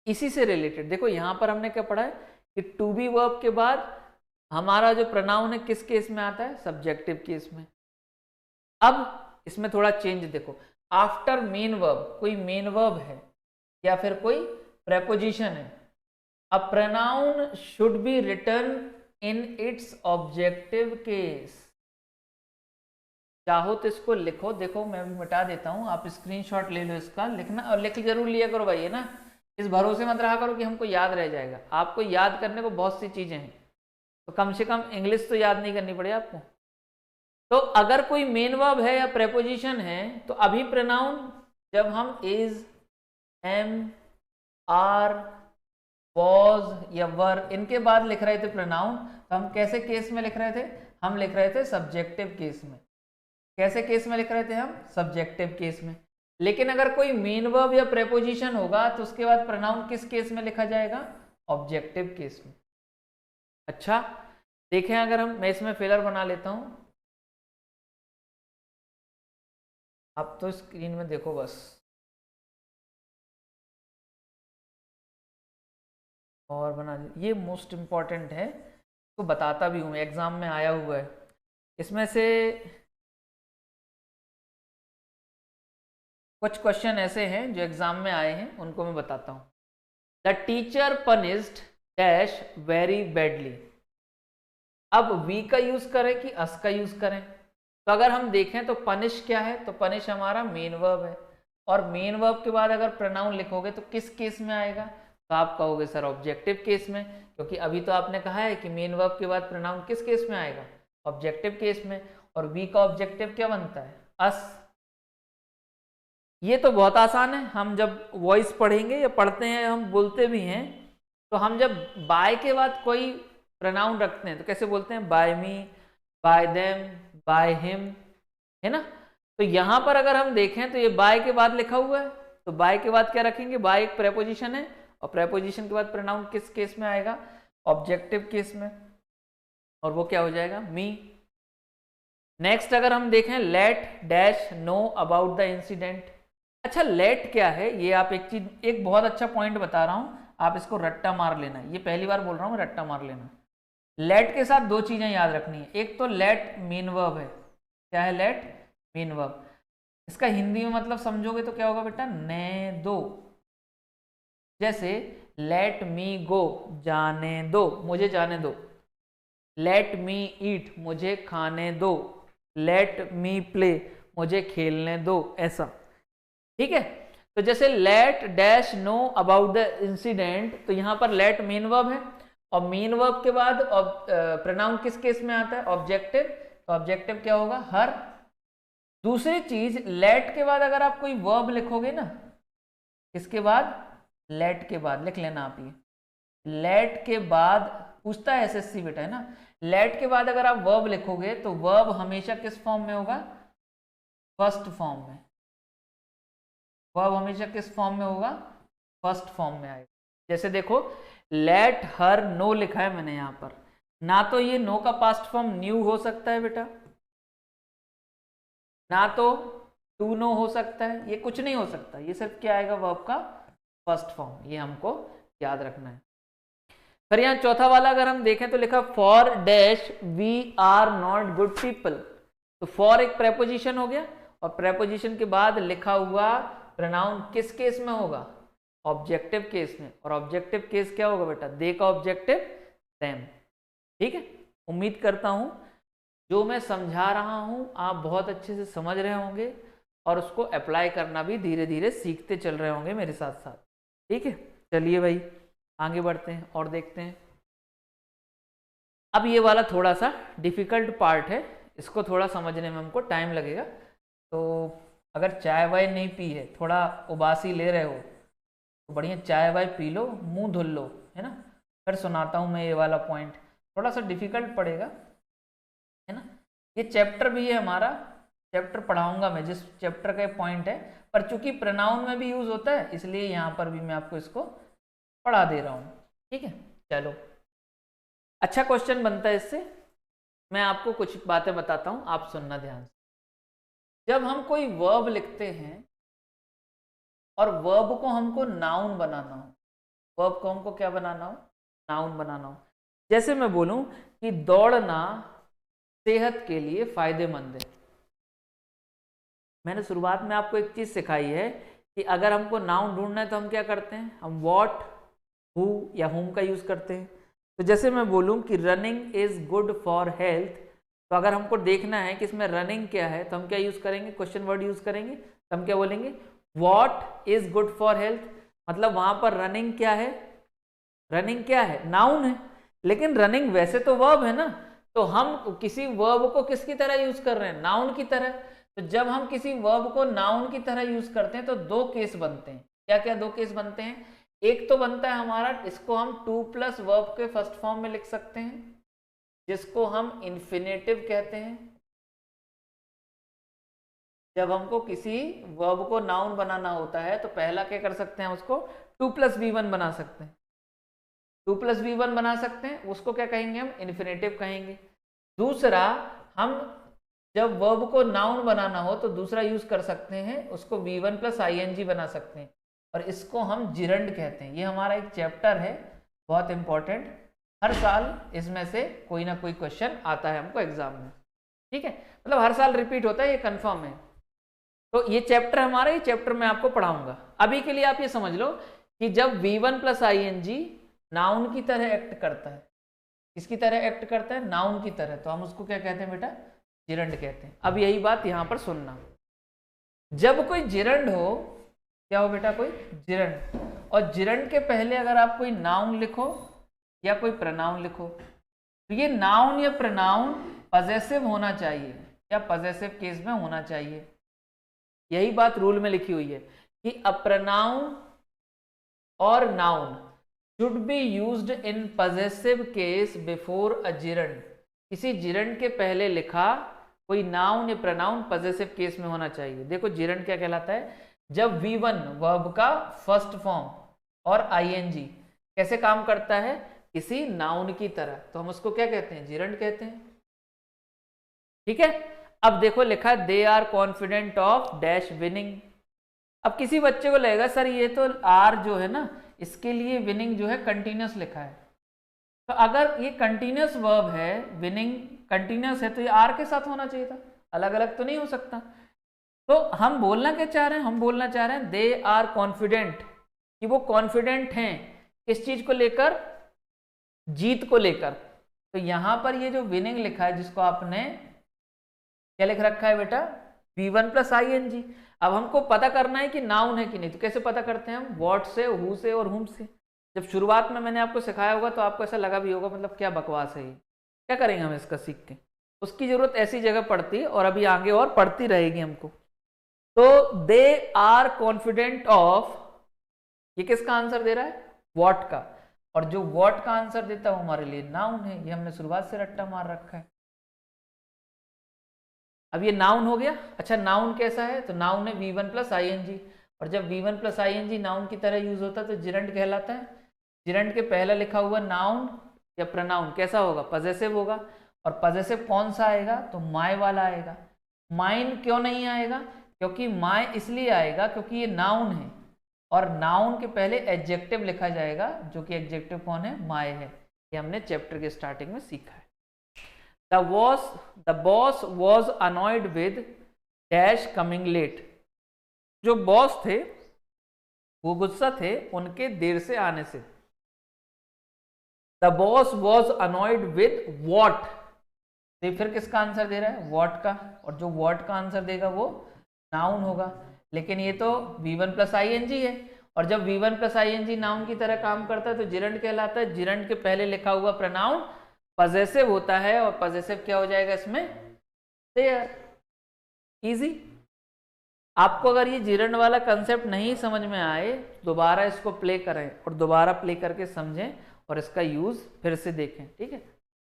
इसी से रिलेटेड देखो, यहां पर हमने क्या पढ़ा है कि टू बी वर्ब के बाद हमारा जो प्रोनाउन है किस केस में आता है? सब्जेक्टिव केस में। अब इसमें थोड़ा चेंज देखो, आफ्टर मेन वर्ब, कोई मेन वर्ब है या फिर कोई प्रेपोजिशन है, a pronoun should be written in its objective case. चाहो तो इसको लिखो, देखो मैं भी मिटा देता हूं, आप स्क्रीनशॉट ले लो इसका, लिखना और लिख जरूर लिया करो भाई, है ना? इस भरोसे मत रहा करो कि हमको याद रह जाएगा। आपको याद करने को बहुत सी चीजें हैं, तो कम से कम इंग्लिश तो याद नहीं करनी पड़े आपको। तो अगर कोई मेन वर्ब है या प्रेपोजिशन है, तो अभी प्रोनाउन जब हम इज, एम, आर, वॉज या वर इनके बाद लिख रहे थे प्रोनाउन, तो हम कैसे केस में लिख रहे थे? हम लिख रहे थे सब्जेक्टिव केस में। कैसे केस में लिख रहे थे हम? सब्जेक्टिव केस में। लेकिन अगर कोई मेन वर्ब या प्रेपोजिशन होगा तो उसके बाद प्रोनाउन किस केस में लिखा जाएगा? ऑब्जेक्टिव केस में। अच्छा, देखें अगर हम, मैं इसमें फिलर बना लेता हूं, आप तो स्क्रीन में देखो बस, और बना, ये मोस्ट इंपॉर्टेंट है, तो बताता भी हूँ, एग्जाम में आया हुआ है। इसमें से कुछ क्वेश्चन ऐसे हैं जो एग्जाम में आए हैं, उनको मैं बताता हूँ। The teacher punished dash very badly. अब वी का यूज करें कि अस का यूज करें? तो अगर हम देखें तो पनिश क्या है? तो पनिश हमारा मेन वर्ब है, और मेन वर्ब के बाद अगर प्रोनाउन लिखोगे तो किस केस में आएगा? तो आप कहोगे सर ऑब्जेक्टिव केस में, क्योंकि अभी तो आपने कहा है कि मेन वर्ब के बाद प्रोनाउन किस केस में आएगा? ऑब्जेक्टिव केस में। और वी का ऑब्जेक्टिव क्या बनता है? अस। ये तो बहुत आसान है, हम जब वॉइस पढ़ेंगे या पढ़ते हैं, हम बोलते भी हैं, तो हम जब बाय के बाद कोई प्रोनाउन रखते हैं तो कैसे बोलते हैं? By me, by them, by him, है ना? तो यहां पर अगर हम देखें तो ये बाय के बाद लिखा हुआ है, तो बाय के बाद क्या रखेंगे? बाय एक प्रेपोजिशन है, और प्रेपोजिशन के बाद प्रोनाउन किस केस में आएगा? ऑब्जेक्टिव केस में, और वो क्या हो जाएगा? मी। नेक्स्ट अगर हम देखें, let dash know about the incident. अच्छा, लेट क्या है? ये आप एक चीज, एक बहुत अच्छा पॉइंट बता रहा हूं, आप इसको रट्टा मार लेना, ये पहली बार बोल रहा हूं, रट्टा मार लेना। लेट के साथ दो चीजें याद रखनी है, एक तो लेट मेन वर्ब है। क्या है? Let main verb. इसका हिंदी में मतलब समझोगे तो क्या होगा बेटा? ने दो। जैसे लेट मी गो, जाने दो, मुझे जाने दो। लेट मी ईट, मुझे खाने दो, लेट मी प्ले, मुझे खेलने दो, ऐसा। ठीक है, तो जैसे let dash know about the incident, तो यहां पर लेट मेन वर्ब है, और मेन वर्ब के बाद प्रोनाउन किस केस में आता है? ऑब्जेक्टिव। तो ऑब्जेक्टिव क्या होगा? हर। दूसरी चीज, लेट के बाद अगर आप कोई वर्ब लिखोगे ना, किसके बाद? लेट के बाद लिख लेना आप ये, लेट के बाद पूछता है एसएससी बेटा, है ना, लेट के बाद अगर आप वर्ब लिखोगे तो वर्ब हमेशा किस फॉर्म में होगा? फर्स्ट फॉर्म में। वर्ब हमेशा किस फॉर्म में होगा? फर्स्ट फॉर्म में आएगा। जैसे देखो, लेट हर नो लिखा है मैंने यहां पर, ना तो ये नो का पास्ट फॉर्म न्यू हो सकता है बेटा, ना तो टू नो हो सकता है, ये कुछ नहीं हो सकता, ये सिर्फ क्या आएगा? वर्ब का फर्स्ट फॉर्म। ये हमको याद रखना है। फिर यहाँ चौथा वाला अगर हम देखें तो लिखा for dash we are not good people. तो फॉर एक प्रेपोजिशन हो गया, और प्रेपोजिशन के बाद लिखा हुआ प्रोनाउन किस केस में होगा? ऑब्जेक्टिव केस में। और ऑब्जेक्टिव केस क्या होगा बेटा? दे का ऑब्जेक्टिव देम। ठीक है, उम्मीद करता हूं जो मैं समझा रहा हूं आप बहुत अच्छे से समझ रहे होंगे, और उसको अप्लाई करना भी धीरे धीरे सीखते चल रहे होंगे मेरे साथ साथ। ठीक है, चलिए भाई आगे बढ़ते हैं और देखते हैं। अब ये वाला थोड़ा सा डिफिकल्ट पार्ट है, इसको थोड़ा समझने में हमको टाइम लगेगा। तो अगर चाय वाय नहीं पी है, थोड़ा उबासी ले रहे हो, तो बढ़िया चाय वाय पी लो, मुंह धुल लो, है ना। फिर सुनाता हूँ मैं ये वाला पॉइंट, थोड़ा सा डिफिकल्ट पड़ेगा, है ना। ये चैप्टर भी है हमारा, चैप्टर पढ़ाऊंगा मैं जिस चैप्टर का पॉइंट है, पर चूंकि प्रोनाउन में भी यूज होता है इसलिए यहाँ पर भी मैं आपको इसको पढ़ा दे रहा हूँ। ठीक है, चलो अच्छा क्वेश्चन बनता है इससे। मैं आपको कुछ बातें बताता हूँ, आप सुनना ध्यान से। जब हम कोई वर्ब लिखते हैं और वर्ब को हमको नाउन बनाना हो, वर्ब को हमको क्या बनाना हो? नाउन बनाना हो। जैसे मैं बोलूं कि दौड़ना सेहत के लिए फायदेमंद है। मैंने शुरुआत में आपको एक चीज सिखाई है कि अगर हमको नाउन ढूंढना है तो हम क्या करते हैं? हम व्हाट, हु या हुम का यूज करते हैं। तो जैसे मैं बोलूं कि running is good for health, तो अगर हमको देखना है कि इसमें रनिंग क्या है तो हम क्या यूज करेंगे? क्वेश्चन वर्ड यूज करेंगे। तो हम क्या बोलेंगे? What is good for health. मतलब वहां पर रनिंग क्या है? रनिंग क्या है? नाउन है। लेकिन रनिंग वैसे तो वर्ब है ना, तो हम किसी वर्ब को किसकी तरह यूज कर रहे हैं? नाउन की तरह। तो जब हम किसी वर्ब को नाउन की तरह यूज करते हैं तो दो केस बनते हैं। क्या क्या दो केस बनते हैं? एक तो बनता है हमारा, इसको हम टू प्लस वर्ब के फर्स्ट फॉर्म में लिख सकते हैं, जिसको हम इन्फिनेटिव कहते हैं। जब हमको किसी वर्ब को नाउन बनाना होता है तो पहला क्या कर सकते हैं? उसको टू प्लस V1 बना सकते हैं, टू प्लस V1 बना सकते हैं, उसको क्या कहेंगे? हम इन्फिनेटिव कहेंगे। दूसरा, हम जब वर्ब को नाउन बनाना हो तो दूसरा यूज कर सकते हैं, उसको V1 प्लस ING बना सकते हैं, और इसको हम जिरंड कहते हैं। ये हमारा एक चैप्टर है बहुत इंपॉर्टेंट, हर साल इसमें से कोई ना कोई क्वेश्चन आता है हमको एग्जाम में। ठीक है, मतलब हर साल रिपीट होता है, ये कंफर्म है। तो ये चैप्टर हमारा, ये चैप्टर मैं आपको पढ़ाऊंगा। अभी के लिए आप ये समझ लो कि जब V1 प्लस ING नाउन की तरह एक्ट करता है, किसकी तरह एक्ट करता है? नाउन की तरह, तो हम उसको क्या कहते हैं बेटा? जिरंड कहते हैं। अब यही बात यहां पर सुनना, जब कोई जिरंड हो, क्या हो बेटा? कोई जिरंड, और जिरंड के पहले अगर आप कोई नाउन लिखो या कोई प्रोनाउन लिखो, तो ये नाउन या प्रोनाउन पजेसिव होना चाहिए या पजेसिव केस में होना चाहिए। यही बात रूल में लिखी हुई है कि अ प्रोनाउन और noun should be used in possessive case before a gerund। किसी जिरंड के पहले लिखा कोई नाउन या प्रोनाउन पजेसिव केस में होना चाहिए। देखो जिरंड क्या कहलाता है? जब V1 वर्ब का फर्स्ट फॉर्म और ING कैसे काम करता है? किसी नाउन की तरह, तो हम उसको क्या कहते हैं? जिरंड कहते हैं। ठीक है, अब देखो लिखा they are confident of dash winning. अब किसी बच्चे को लगेगा सर ये तो आर जो है ना, इसके लिए विनिंग जो है कंटिन्यूस लिखा है, तो अगर ये कंटिन्यूस वर्ब है, विनिंग कंटिन्यूस है, तो ये आर के साथ होना चाहिए था, अलग अलग तो नहीं हो सकता। तो हम बोलना क्या चाह रहे हैं? हम बोलना चाह रहे हैं दे आर कॉन्फिडेंट, कि वो कॉन्फिडेंट हैं किस चीज को लेकर? जीत को लेकर। तो यहां पर ये जो विनिंग लिखा है, जिसको आपने क्या लिख रखा है बेटा, V1 प्लस ING। अब हमको पता करना है कि नाउन है कि नहीं। तो कैसे पता करते हैं हम, व्हाट से, हु से और हुम से। जब शुरुआत में मैंने आपको सिखाया होगा तो आपको ऐसा लगा भी होगा मतलब क्या बकवास है ये, क्या करेंगे हम इसका सीख के। उसकी जरूरत ऐसी जगह पड़ती है और अभी आगे और पड़ती रहेगी हमको। तो दे आर कॉन्फिडेंट ऑफ, ये किसका आंसर दे रहा है, व्हाट का। और जो व्हाट का आंसर देता है वो हमारे लिए नाउन है। ये हमने शुरुआत से रट्टा मार रखा है। अब ये नाउन हो गया। अच्छा नाउन कैसा है, तो नाउन है V1 प्लस ING। और जब V1 प्लस ING नाउन की तरह यूज होता है तो जिरंड कहलाता है। जिरंड के पहला लिखा हुआ नाउन या प्रोनाउन कैसा होगा, पजेसिव होगा। और पजेसिव कौन सा आएगा, तो माय वाला आएगा। माइन क्यों नहीं आएगा, क्योंकि माय इसलिए आएगा क्योंकि ये नाउन है और नाउन के पहले एडजेक्टिव लिखा जाएगा, जो कि एडजेक्टिव कौन है, माय है। ये हमने चैप्टर के स्टार्टिंग में सीखा है। The boss was annoyed with dash coming late। जो बॉस थे वो गुस्सा थे उनके देर से आने से। The boss was annoyed with what, तो फिर किसका आंसर दे रहा है, what का। और जो what का आंसर देगा वो नाउन होगा। लेकिन ये तो V1 प्लस ING है, और जब V1 प्लस ING नाउन की तरह काम करता है तो जिरंड कहलाता है। जिरंड के पहले लिखा हुआ प्रोनाउन पजेसिव होता है और पजेसिव क्या हो जाएगा इसमें, देयर। इजी। आपको अगर ये जिरंड वाला कंसेप्ट नहीं समझ में आए, दोबारा इसको प्ले करें और दोबारा प्ले करके समझें और इसका यूज फिर से देखें, ठीक है।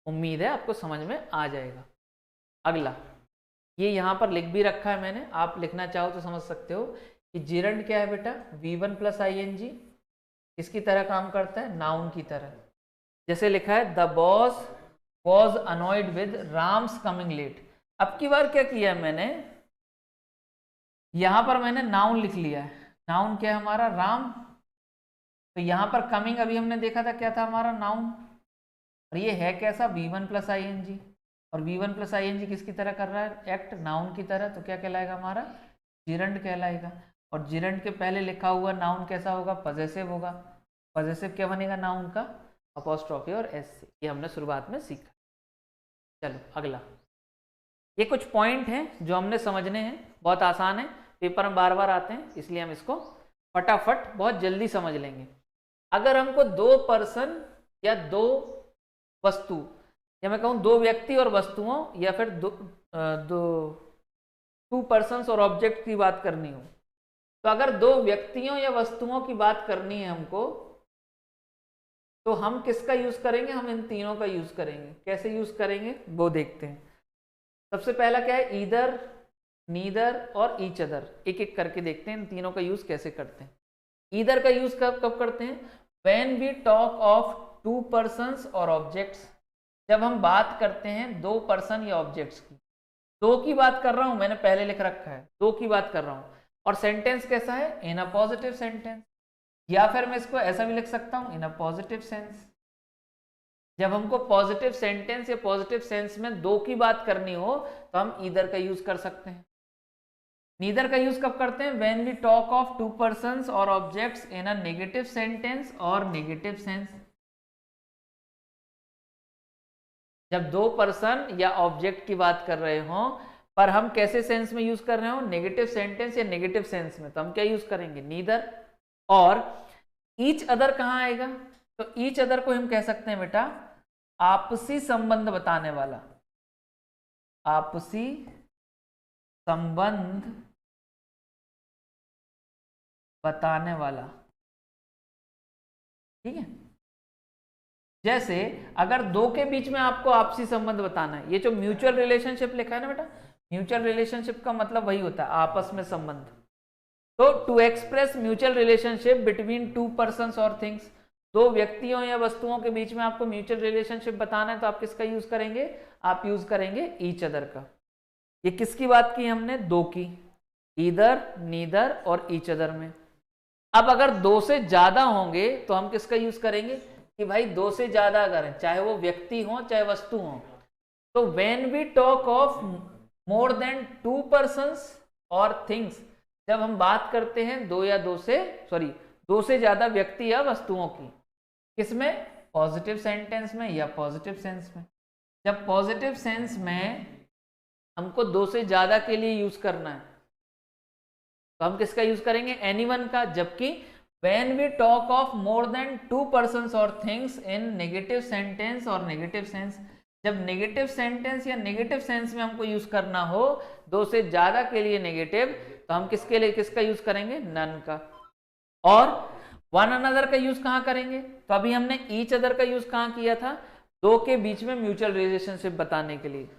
उम्मीद है आपको समझ में आ जाएगा। अगला, ये यहाँ पर लिख भी रखा है मैंने, आप लिखना चाहो तो समझ सकते हो कि जिरंड क्या है बेटा, V1 प्लस ING किसकी तरह काम करता है, नाउन की तरह। जैसे लिखा है the boss was annoyed with Ram's coming late. अब की बार क्या किया है मैंने, यहां पर मैंने नाउन लिख लिया है। नाउन क्या है हमारा, राम। तो यहां पर कमिंग अभी हमने देखा था क्या था हमारा, नाउन। और ये है कैसा, V1 प्लस ING। और V1 प्लस ING किसकी तरह कर रहा है, एक्ट, नाउन की तरह। तो क्या कहलाएगा हमारा, जिरंड कहलाएगा। और जिरंड के पहले लिखा हुआ नाउन कैसा होगा, पजेसिव होगा। पजेसिव क्या बनेगा नाउन का, अपॉस्ट्रोफी और एस से। ये हमने शुरुआत में सीखा। चलो अगला, ये कुछ पॉइंट हैं जो हमने समझने हैं, बहुत आसान है, पेपर में बार बार आते हैं, इसलिए हम इसको फटाफट बहुत जल्दी समझ लेंगे। अगर हमको दो पर्सन या दो वस्तु, या मैं कहूँ दो व्यक्ति और वस्तुओं, या फिर टू पर्सन्स और ऑब्जेक्ट की बात करनी हो, तो अगर दो व्यक्तियों या वस्तुओं की बात करनी है हमको, तो हम किसका यूज करेंगे, हम इन तीनों का यूज करेंगे। कैसे यूज करेंगे वो देखते हैं। सबसे पहला क्या है, ईदर, नीदर और ईच अदर। एक एक करके देखते हैं इन तीनों का यूज कैसे करते हैं। ईदर का यूज कब करते हैं, when we talk of two persons और ऑब्जेक्ट्स। जब हम बात करते हैं दो पर्सन या ऑब्जेक्ट्स की। दो की बात कर रहा हूं, मैंने पहले लिख रखा है, दो की बात कर रहा हूं। और सेंटेंस कैसा है, इन अ पॉजिटिव सेंटेंस, या फिर मैं इसको ऐसा भी लिख सकता हूं, इन अ पॉजिटिव सेंस। जब हमको पॉजिटिव सेंटेंस या पॉजिटिव सेंस में दो की बात करनी हो तो हम ईदर का यूज कर सकते हैं। नीदर का यूज कब करते हैं, when we talk of two persons और objects in a negative sentence और नेगेटिव सेंस। जब दो पर्सन या ऑब्जेक्ट की बात कर रहे हो पर हम कैसे सेंस में यूज कर रहे हो, नेगेटिव सेंटेंस या नेगेटिव सेंस में, तो हम क्या यूज करेंगे, नीदर। और ईच अदर कहाँ आएगा, तो ईच अदर को हम कह सकते हैं बेटा आपसी संबंध बताने वाला। आपसी संबंध बताने वाला, ठीक है। जैसे अगर दो के बीच में आपको आपसी संबंध बताना है, ये जो म्यूचुअल रिलेशनशिप लिखा है ना बेटा, म्यूचुअल रिलेशनशिप का मतलब वही होता है आपस में संबंध। तो to express mutual relationship between two persons और थिंग्स, दो व्यक्तियों या वस्तुओं के बीच में आपको म्यूचुअल रिलेशनशिप बताना है तो आप किसका यूज करेंगे, आप यूज करेंगे ईच अदर का। ये किसकी बात की हमने, दो की, ईदर, नीदर और ईच अदर में। अब अगर दो से ज्यादा होंगे तो हम किसका यूज करेंगे, कि भाई दो से ज्यादा अगर है, चाहे वो व्यक्ति हो चाहे वस्तु हो, तो when we talk of more than two persons और थिंग्स, जब हम बात करते हैं दो से ज्यादा व्यक्ति या वस्तुओं की, किसमें, पॉजिटिव सेंटेंस में या पॉजिटिव सेंस में। जब पॉजिटिव सेंस में हमको दो से ज्यादा के लिए यूज करना है तो हम किसका यूज करेंगे, एनीवन का। जबकि when we talk of more than 2 persons or things in negative sentence और negative sense, जब नेगेटिव सेंटेंस या नेगेटिव सेंस में हमको यूज करना हो दो से ज्यादा के लिए नेगेटिव, तो हम किसके लिए किसका यूज करेंगे, नन का। और वन अनदर का यूज कहां करेंगे, तो अभी हमने ईच अदर का यूज कहां किया था, दो के बीच में म्यूचुअल रिलेशनशिप बताने के लिए।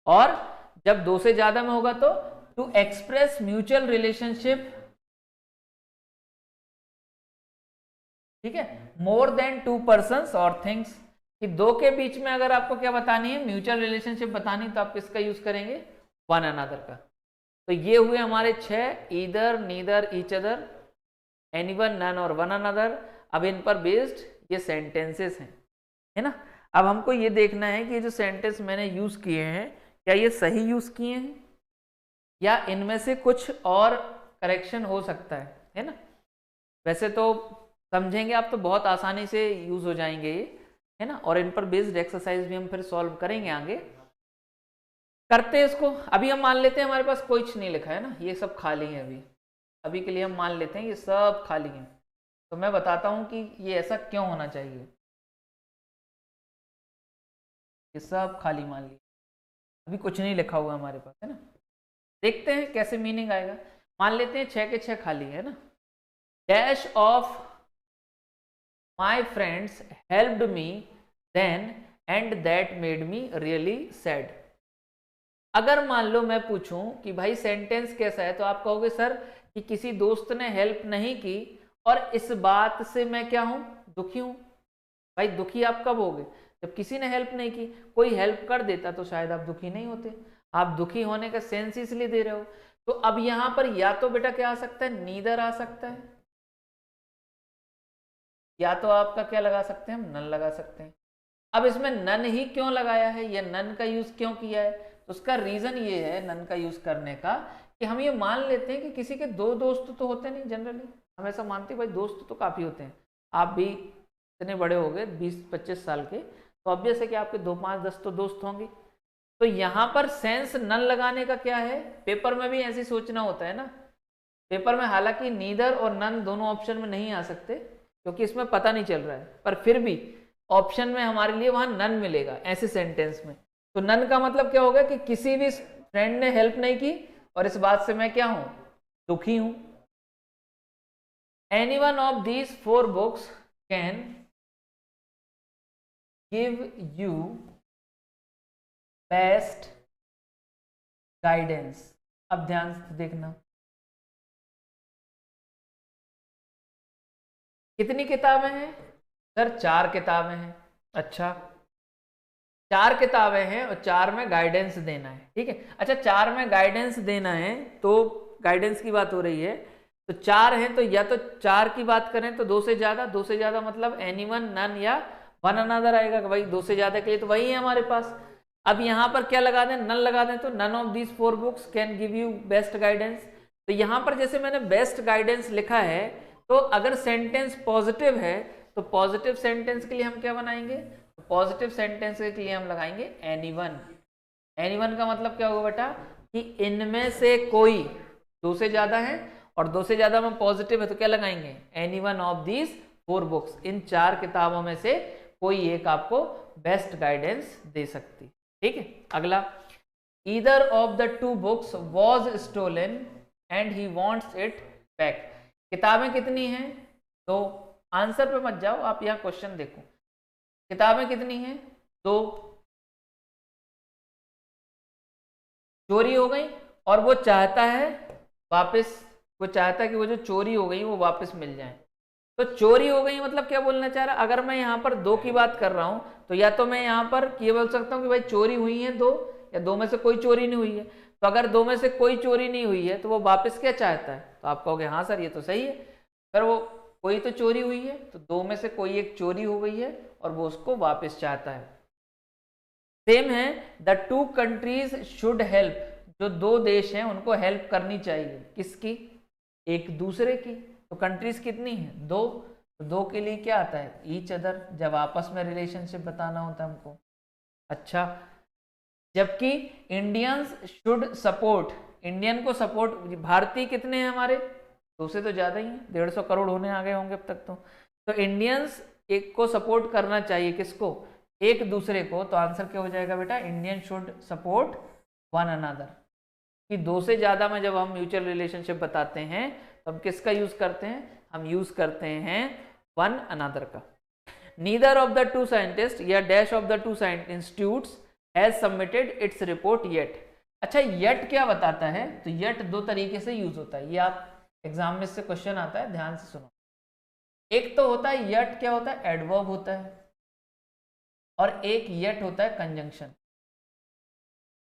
और जब दो से ज्यादा में होगा तो टू एक्सप्रेस म्यूचुअल रिलेशनशिप, ठीक है, मोर देन 2 पर्सन्स और थिंग्स, कि दो के बीच में अगर आपको क्या बतानी है, म्यूचुअल रिलेशनशिप बतानी, तो आप किसका यूज करेंगे, वन अनदर का। तो ये हुए हमारे 6, either, neither, each other, anyone, none और वन अनदर। अब इन पर बेस्ड ये सेंटेंसेस हैं, है ना। अब हमको ये देखना है कि ये जो सेंटेंस मैंने यूज किए हैं क्या ये सही यूज किए हैं या इनमें से कुछ और करेक्शन हो सकता है ना। वैसे तो समझेंगे आप तो बहुत आसानी से यूज हो जाएंगे ये, है ना। और इन पर बेस्ड एक्सरसाइज भी हम फिर सॉल्व करेंगे आगे। करते हैं इसको। अभी हम मान लेते हैं हमारे पास कुछ नहीं लिखा है ना, ये सब खाली है। अभी के लिए हम मान लेते हैं ये सब खाली है। तो मैं बताता हूं कि ये ऐसा क्यों होना चाहिए। ये सब खाली मान लिया, अभी कुछ नहीं लिखा हुआ हमारे पास, है ना। देखते हैं कैसे मीनिंग आएगा। मान लेते हैं 6 के 6 खाली है ना। Dash of my friends helped me then and that made me really sad. अगर मान लो मैं पूछूं कि भाई सेंटेंस कैसा है, तो आप कहोगे सर कि किसी दोस्त ने हेल्प नहीं की और इस बात से मैं क्या हूं, दुखी हूं। भाई दुखी आप कब होगे, जब किसी ने हेल्प नहीं की। कोई हेल्प कर देता तो शायद आप दुखी नहीं होते। आप दुखी होने का सेंस इसलिए दे रहे हो। तो अब यहां पर या तो बेटा क्या आ सकता है, नीदर आ सकता है, या तो आपका क्या लगा सकते हैं, हम नन लगा सकते हैं। अब इसमें नन ही क्यों लगाया है, या नन का यूज क्यों किया है, तो उसका रीजन ये है नन का यूज करने का कि हम ये मान लेते हैं कि किसी के दो दोस्त तो होते नहीं जनरली। हम ऐसा मानते हैं भाई दोस्त तो काफी होते हैं। आप भी इतने बड़े हो गए 20-25 साल के, तो ऑब्वियस है कि आपके 2, 5, 10 तो दोस्त होंगे। तो यहाँ पर सेंस नन लगाने का क्या है, पेपर में भी ऐसे सोचना होता है ना। पेपर में हालांकि नीदर और नन दोनों ऑप्शन में नहीं आ सकते क्योंकि इसमें पता नहीं चल रहा है, पर फिर भी ऑप्शन में हमारे लिए वहां नन मिलेगा ऐसे सेंटेंस में। तो नन का मतलब क्या होगा कि किसी भी फ्रेंड ने हेल्प नहीं की और इस बात से मैं क्या हूं, दुखी हूं। Any one of these 4 books can give you best guidance. अब ध्यान से देखना, कितनी किताबें हैं सर, 4 किताबें हैं। अच्छा 4 किताबें हैं और 4 में गाइडेंस देना है, ठीक है। अच्छा 4 में गाइडेंस देना है, तो गाइडेंस की बात हो रही है, तो 4 हैं तो या तो 4 की बात करें तो 2 से ज्यादा मतलब एनीवन, नन या वन अनदर आएगा। भाई 2 से ज्यादा के लिए तो वही है हमारे पास। अब यहां पर क्या लगा दें, नन लगा दें, तो none of these 4 books can give you best guidance. तो यहां पर जैसे मैंने बेस्ट गाइडेंस लिखा है, तो अगर सेंटेंस पॉजिटिव है तो पॉजिटिव सेंटेंस के लिए हम क्या बनाएंगे, पॉजिटिव सेंटेंस के लिए हम लगाएंगे एनीवन। एनीवन का मतलब क्या होगा बेटा कि इनमें से कोई 2 से ज्यादा है, और 2 से ज्यादा में पॉजिटिव है तो क्या लगाएंगे, एनीवन ऑफ दीज 4 बुक्स। इन 4 किताबों में से कोई एक आपको बेस्ट गाइडेंस दे सकती, ठीक है। अगला, either of the 2 books was stolen and he wants it back. किताबें कितनी हैं, तो आंसर पे मत जाओ, आप यहां क्वेश्चन देखो। किताबें कितनी हैं, 2, चोरी हो गई और वो चाहता है वापस, वो चाहता है कि वो जो चोरी हो गई वो वापस मिल जाए। तो चोरी हो गई मतलब क्या बोलना चाह रहा, अगर मैं यहाँ पर 2 की बात कर रहा हूं तो या तो मैं यहाँ पर ये बोल सकता हूँ कि भाई चोरी हुई है 2, या 2 में से कोई चोरी नहीं हुई है। तो अगर 2 में से कोई चोरी नहीं हुई है तो वो वापस क्या चाहता है, तो आप कहोगे हाँ सर ये तो सही है। पर वो कोई तो चोरी हुई है, तो 2 में से कोई एक चोरी हो गई है और वो उसको वापस चाहता है। सेम है, द 2 कंट्रीज शुड हेल्प। जो 2 देश हैं उनको हेल्प करनी चाहिए, किसकी, एक दूसरे की। तो कंट्रीज कितनी है, 2। 2 के लिए क्या आता है, ईच अदर, जब आपस में रिलेशनशिप बताना होता है हमको। अच्छा जबकि इंडियंस शुड सपोर्ट, इंडियन को सपोर्ट, भारतीय कितने हैं हमारे, 2 से तो ज़्यादा ही हैं, 150 करोड़ होने आ गए होंगे अब तक तो इंडियंस एक को सपोर्ट करना चाहिए, किसको, एक दूसरे को। तो आंसर क्या हो जाएगा बेटा, Indian should support one another. कि 2 से ज़्यादा में जब हम म्यूचुअल रिलेशनशिप बताते हैं तो हम किसका यूज़ करते हैं, हम यूज़ करते हैं वन अनदर का। Neither of the two scientist या dash of the two institutes has submitted its report yet. अच्छा, येट क्या बताता है, तो येट 2 तरीके से यूज होता है, ये आप एग्जाम में से क्वेश्चन आता है, ध्यान से सुनो। एक तो होता है येट, क्या होता है, एडवर्ब होता है, और एक येट होता है कंजंक्शन।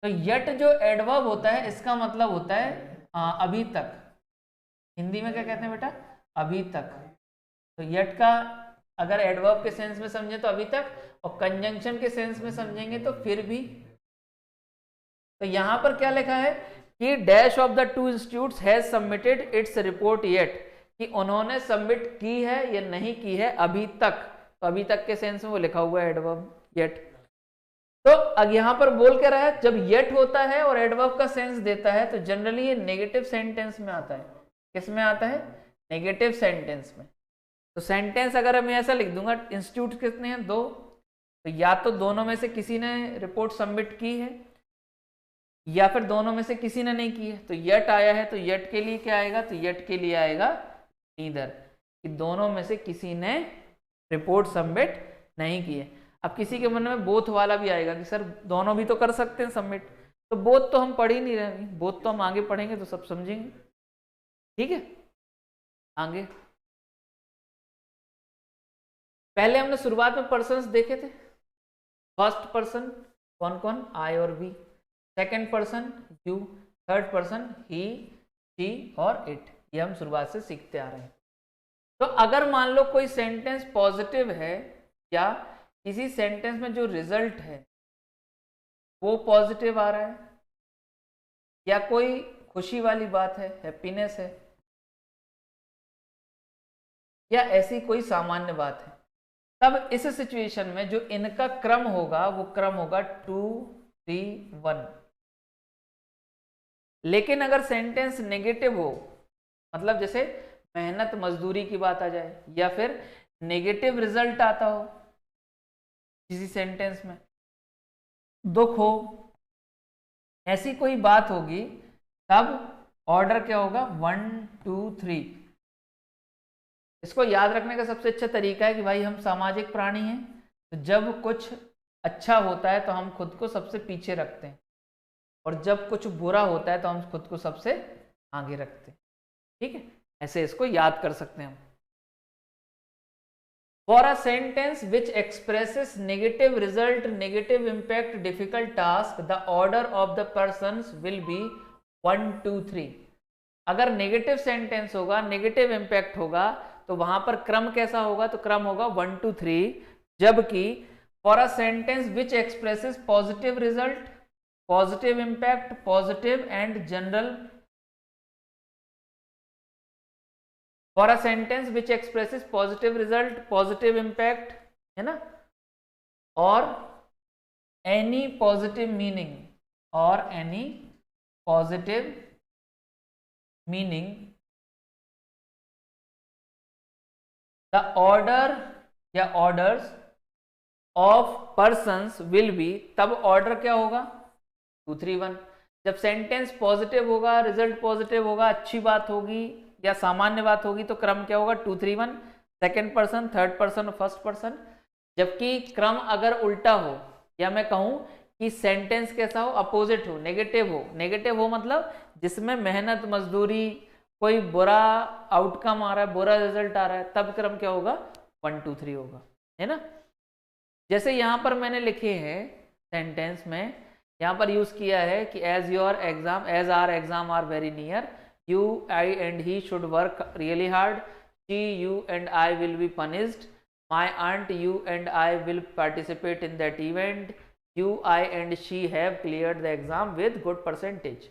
तो येट जो एडवर्ब होता है इसका मतलब होता है अभी तक, हिंदी में क्या कहते हैं बेटा, अभी तक। तो येट का अगर एडवर्ब के सेंस में समझे तो अभी तक, और कंजंक्शन के सेंस में समझेंगे तो फिर भी। तो यहां पर क्या लिखा है कि dash of the two institutes has submitted its report yet, कि उन्होंने सबमिट की है या नहीं की है अभी तक। तो अभी तक के सेंस में वो लिखा हुआ है एडवर्ब येट। तो अब यहां पर बोल क्या रहा है, जब येट होता है और एडवर्ब का सेंस देता है तो जनरली ये नेगेटिव सेंटेंस में आता है। किस में आता है, नेगेटिव सेंटेंस में। तो सेंटेंस अगर मैं ऐसा लिख दूंगा, इंस्टीट्यूट कितने हैं, 2, तो या तो दोनों में से किसी ने रिपोर्ट सबमिट की है या फिर दोनों में से किसी ने नहीं की है। तो येट आया है तो येट के लिए क्या आएगा, तो येट के लिए आएगा नीदर, कि दोनों में से किसी ने रिपोर्ट सबमिट नहीं की है। अब किसी के मन में बोथ वाला भी आएगा कि सर दोनों भी तो कर सकते हैं सबमिट, तो बोथ तो हम पढ़ ही नहीं रहे, बोथ तो हम आगे पढ़ेंगे तो सब समझेंगे। ठीक है, आगे पहले हमने शुरुआत में पर्सन्स देखे थे। फर्स्ट पर्सन कौन कौन, आई और we, second person you, third person he, she और इट, ये हम शुरुआत से सीखते आ रहे हैं। तो अगर मान लो कोई सेंटेंस पॉजिटिव है या किसी सेंटेंस में जो रिजल्ट है वो पॉजिटिव आ रहा है, या कोई खुशी वाली बात है, हैप्पीनेस है, या ऐसी कोई सामान्य बात है, तब इस सिचुएशन में जो इनका क्रम होगा वो क्रम होगा 2, 3, 1। लेकिन अगर सेंटेंस नेगेटिव हो, मतलब जैसे मेहनत मजदूरी की बात आ जाए, या फिर नेगेटिव रिजल्ट आता हो किसी सेंटेंस में, दुख हो, ऐसी कोई बात होगी, तब ऑर्डर क्या होगा, 1, 2, 3। इसको याद रखने का सबसे अच्छा तरीका है कि भाई हम सामाजिक प्राणी हैं, तो जब कुछ अच्छा होता है तो हम खुद को सबसे पीछे रखते हैं, और जब कुछ बुरा होता है तो हम खुद को सबसे आगे रखते हैं। ठीक है, ऐसे इसको याद कर सकते हैं हम। For a sentence which expresses negative result, negative impact, difficult task, the order of the persons will B 1, 2, 3। अगर नेगेटिव सेंटेंस होगा, नेगेटिव इंपैक्ट होगा, तो वहां पर क्रम कैसा होगा, तो क्रम होगा 1, 2, 3। जबकि for a sentence which expresses positive result, positive impact, positive and general, for a sentence which expresses positive result, positive impact, है ना, और एनी पॉजिटिव मीनिंग, और any positive meaning, the order या orders of persons will be, तब order क्या होगा, 2, 3, 1। जब sentence positive होगा, रिजल्ट पॉजिटिव होगा, अच्छी बात होगी या सामान्य बात होगी, तो क्रम क्या होगा, 2, 3, 1, सेकेंड पर्सन, थर्ड पर्सन और फर्स्ट पर्सन। जबकि क्रम अगर उल्टा हो, या मैं कहूं कि सेंटेंस कैसा हो, अपोजिट हो, नेगेटिव हो, नेगेटिव हो मतलब जिसमें मेहनत मजदूरी, कोई बुरा आउटकम आ रहा है, बुरा रिजल्ट आ रहा है, तब क्रम क्या होगा, 1, 2, 3 होगा, है ना। जैसे यहां पर मैंने लिखे हैं सेंटेंस में, यहां पर यूज किया है कि as are exam are very near, you, I and he should work really hard, she, you and I will be punished, my aunt, you and I will participate in that event, you, I and she have cleared the exam with good percentage।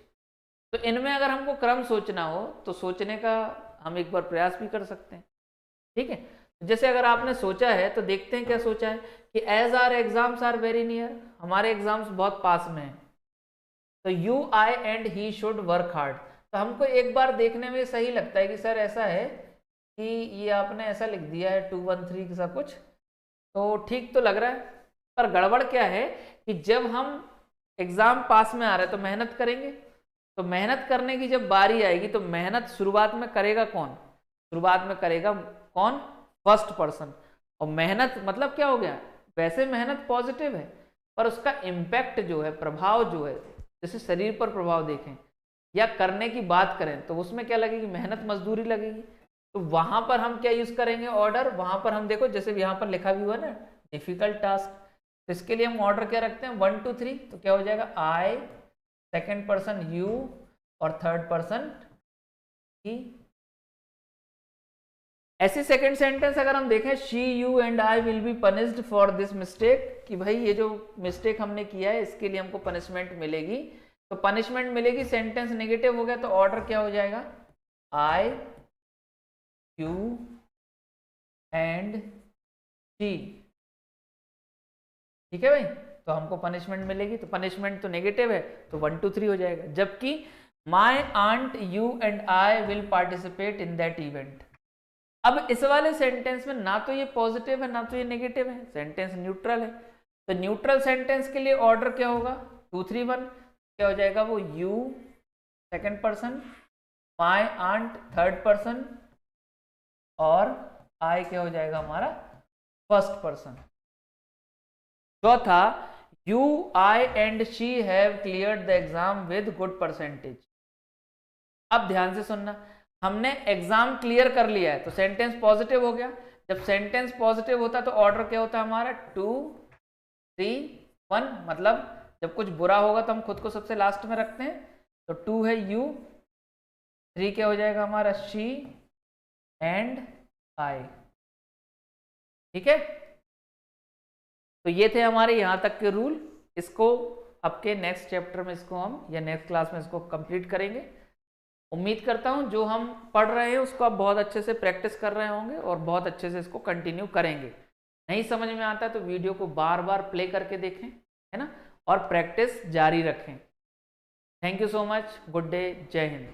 तो इनमें अगर हमको क्रम सोचना हो तो सोचने का हम एक बार प्रयास भी कर सकते हैं। ठीक है, जैसे अगर आपने सोचा है तो देखते हैं क्या सोचा है कि as are exams are very near, हमारे एग्जाम्स बहुत पास में हैं, तो you I and he should work hard. तो हमको एक बार देखने में सही लगता है कि सर ऐसा है कि ये आपने ऐसा लिख दिया है 213 सा कुछ, तो ठीक तो लग रहा है, पर गड़बड़ क्या है कि जब हम एग्जाम पास में आ रहे हैं तो मेहनत करेंगे, तो मेहनत करने की जब बारी आएगी तो मेहनत शुरुआत में करेगा कौन? शुरुआत में करेगा कौन? First person. और मेहनत मतलब क्या हो गया? वैसे मेहनत पॉजिटिव है, पर उसका इम्पैक्ट जो है, प्रभाव जो है, जैसे शरीर पर प्रभाव देखें या करने की बात करें तो उसमें क्या लगेगी? मेहनत मजदूरी लगेगी। तो वहां पर हम क्या यूज करेंगे? ऑर्डर। वहां पर हम देखो जैसे यहाँ पर लिखा भी हुआ ना, डिफिकल्ट टास्क, तो इसके लिए हम ऑर्डर क्या रखते हैं? 1 2 3। तो क्या हो जाएगा? आई, सेकेंड पर्सन यू और थर्ड पर्सन ही। ऐसी सेकेंड सेंटेंस अगर हम देखें, she you and I will be punished for this mistake, कि भाई ये जो मिस्टेक हमने किया है इसके लिए हमको पनिशमेंट मिलेगी, तो पनिशमेंट मिलेगी, सेंटेंस नेगेटिव हो गया तो ऑर्डर क्या हो जाएगा? आई, यू एंड शी। ठीक है भाई, तो हमको पनिशमेंट मिलेगी, तो पनिशमेंट तो नेगेटिव है तो 1 2 3 हो जाएगा। जबकि my aunt you and I will participate in that event. अब इस वाले सेंटेंस में ना तो ये पॉजिटिव है ना तो ये नेगेटिव है, सेंटेंस न्यूट्रल है। तो न्यूट्रल सेंटेंस के लिए ऑर्डर क्या होगा? 2 3 1। क्या हो जाएगा वो? You second person, my aunt third person और आई क्या हो जाएगा हमारा? First person. चौथा, you I and she have cleared the exam with good percentage. अब ध्यान से सुनना, हमने एग्जाम क्लियर कर लिया है तो सेंटेंस पॉजिटिव हो गया। जब सेंटेंस पॉजिटिव होता है तो ऑर्डर क्या होता है हमारा? 2 3 1। मतलब जब कुछ बुरा होगा तो हम खुद को सबसे लास्ट में रखते हैं, तो 2 है यू, 3 क्या हो जाएगा हमारा? She and I. ठीक है, तो ये थे हमारे यहां तक के रूल। इसको आपके नेक्स्ट चैप्टर में इसको हम या नेक्स्ट क्लास में इसको कंप्लीट करेंगे। उम्मीद करता हूं जो हम पढ़ रहे हैं उसको आप बहुत अच्छे से प्रैक्टिस कर रहे होंगे और बहुत अच्छे से इसको कंटिन्यू करेंगे। नहीं समझ में आता तो वीडियो को बार बार प्ले करके देखें, है ना, और प्रैक्टिस जारी रखें। Thank you so much. Good day. जय हिंद।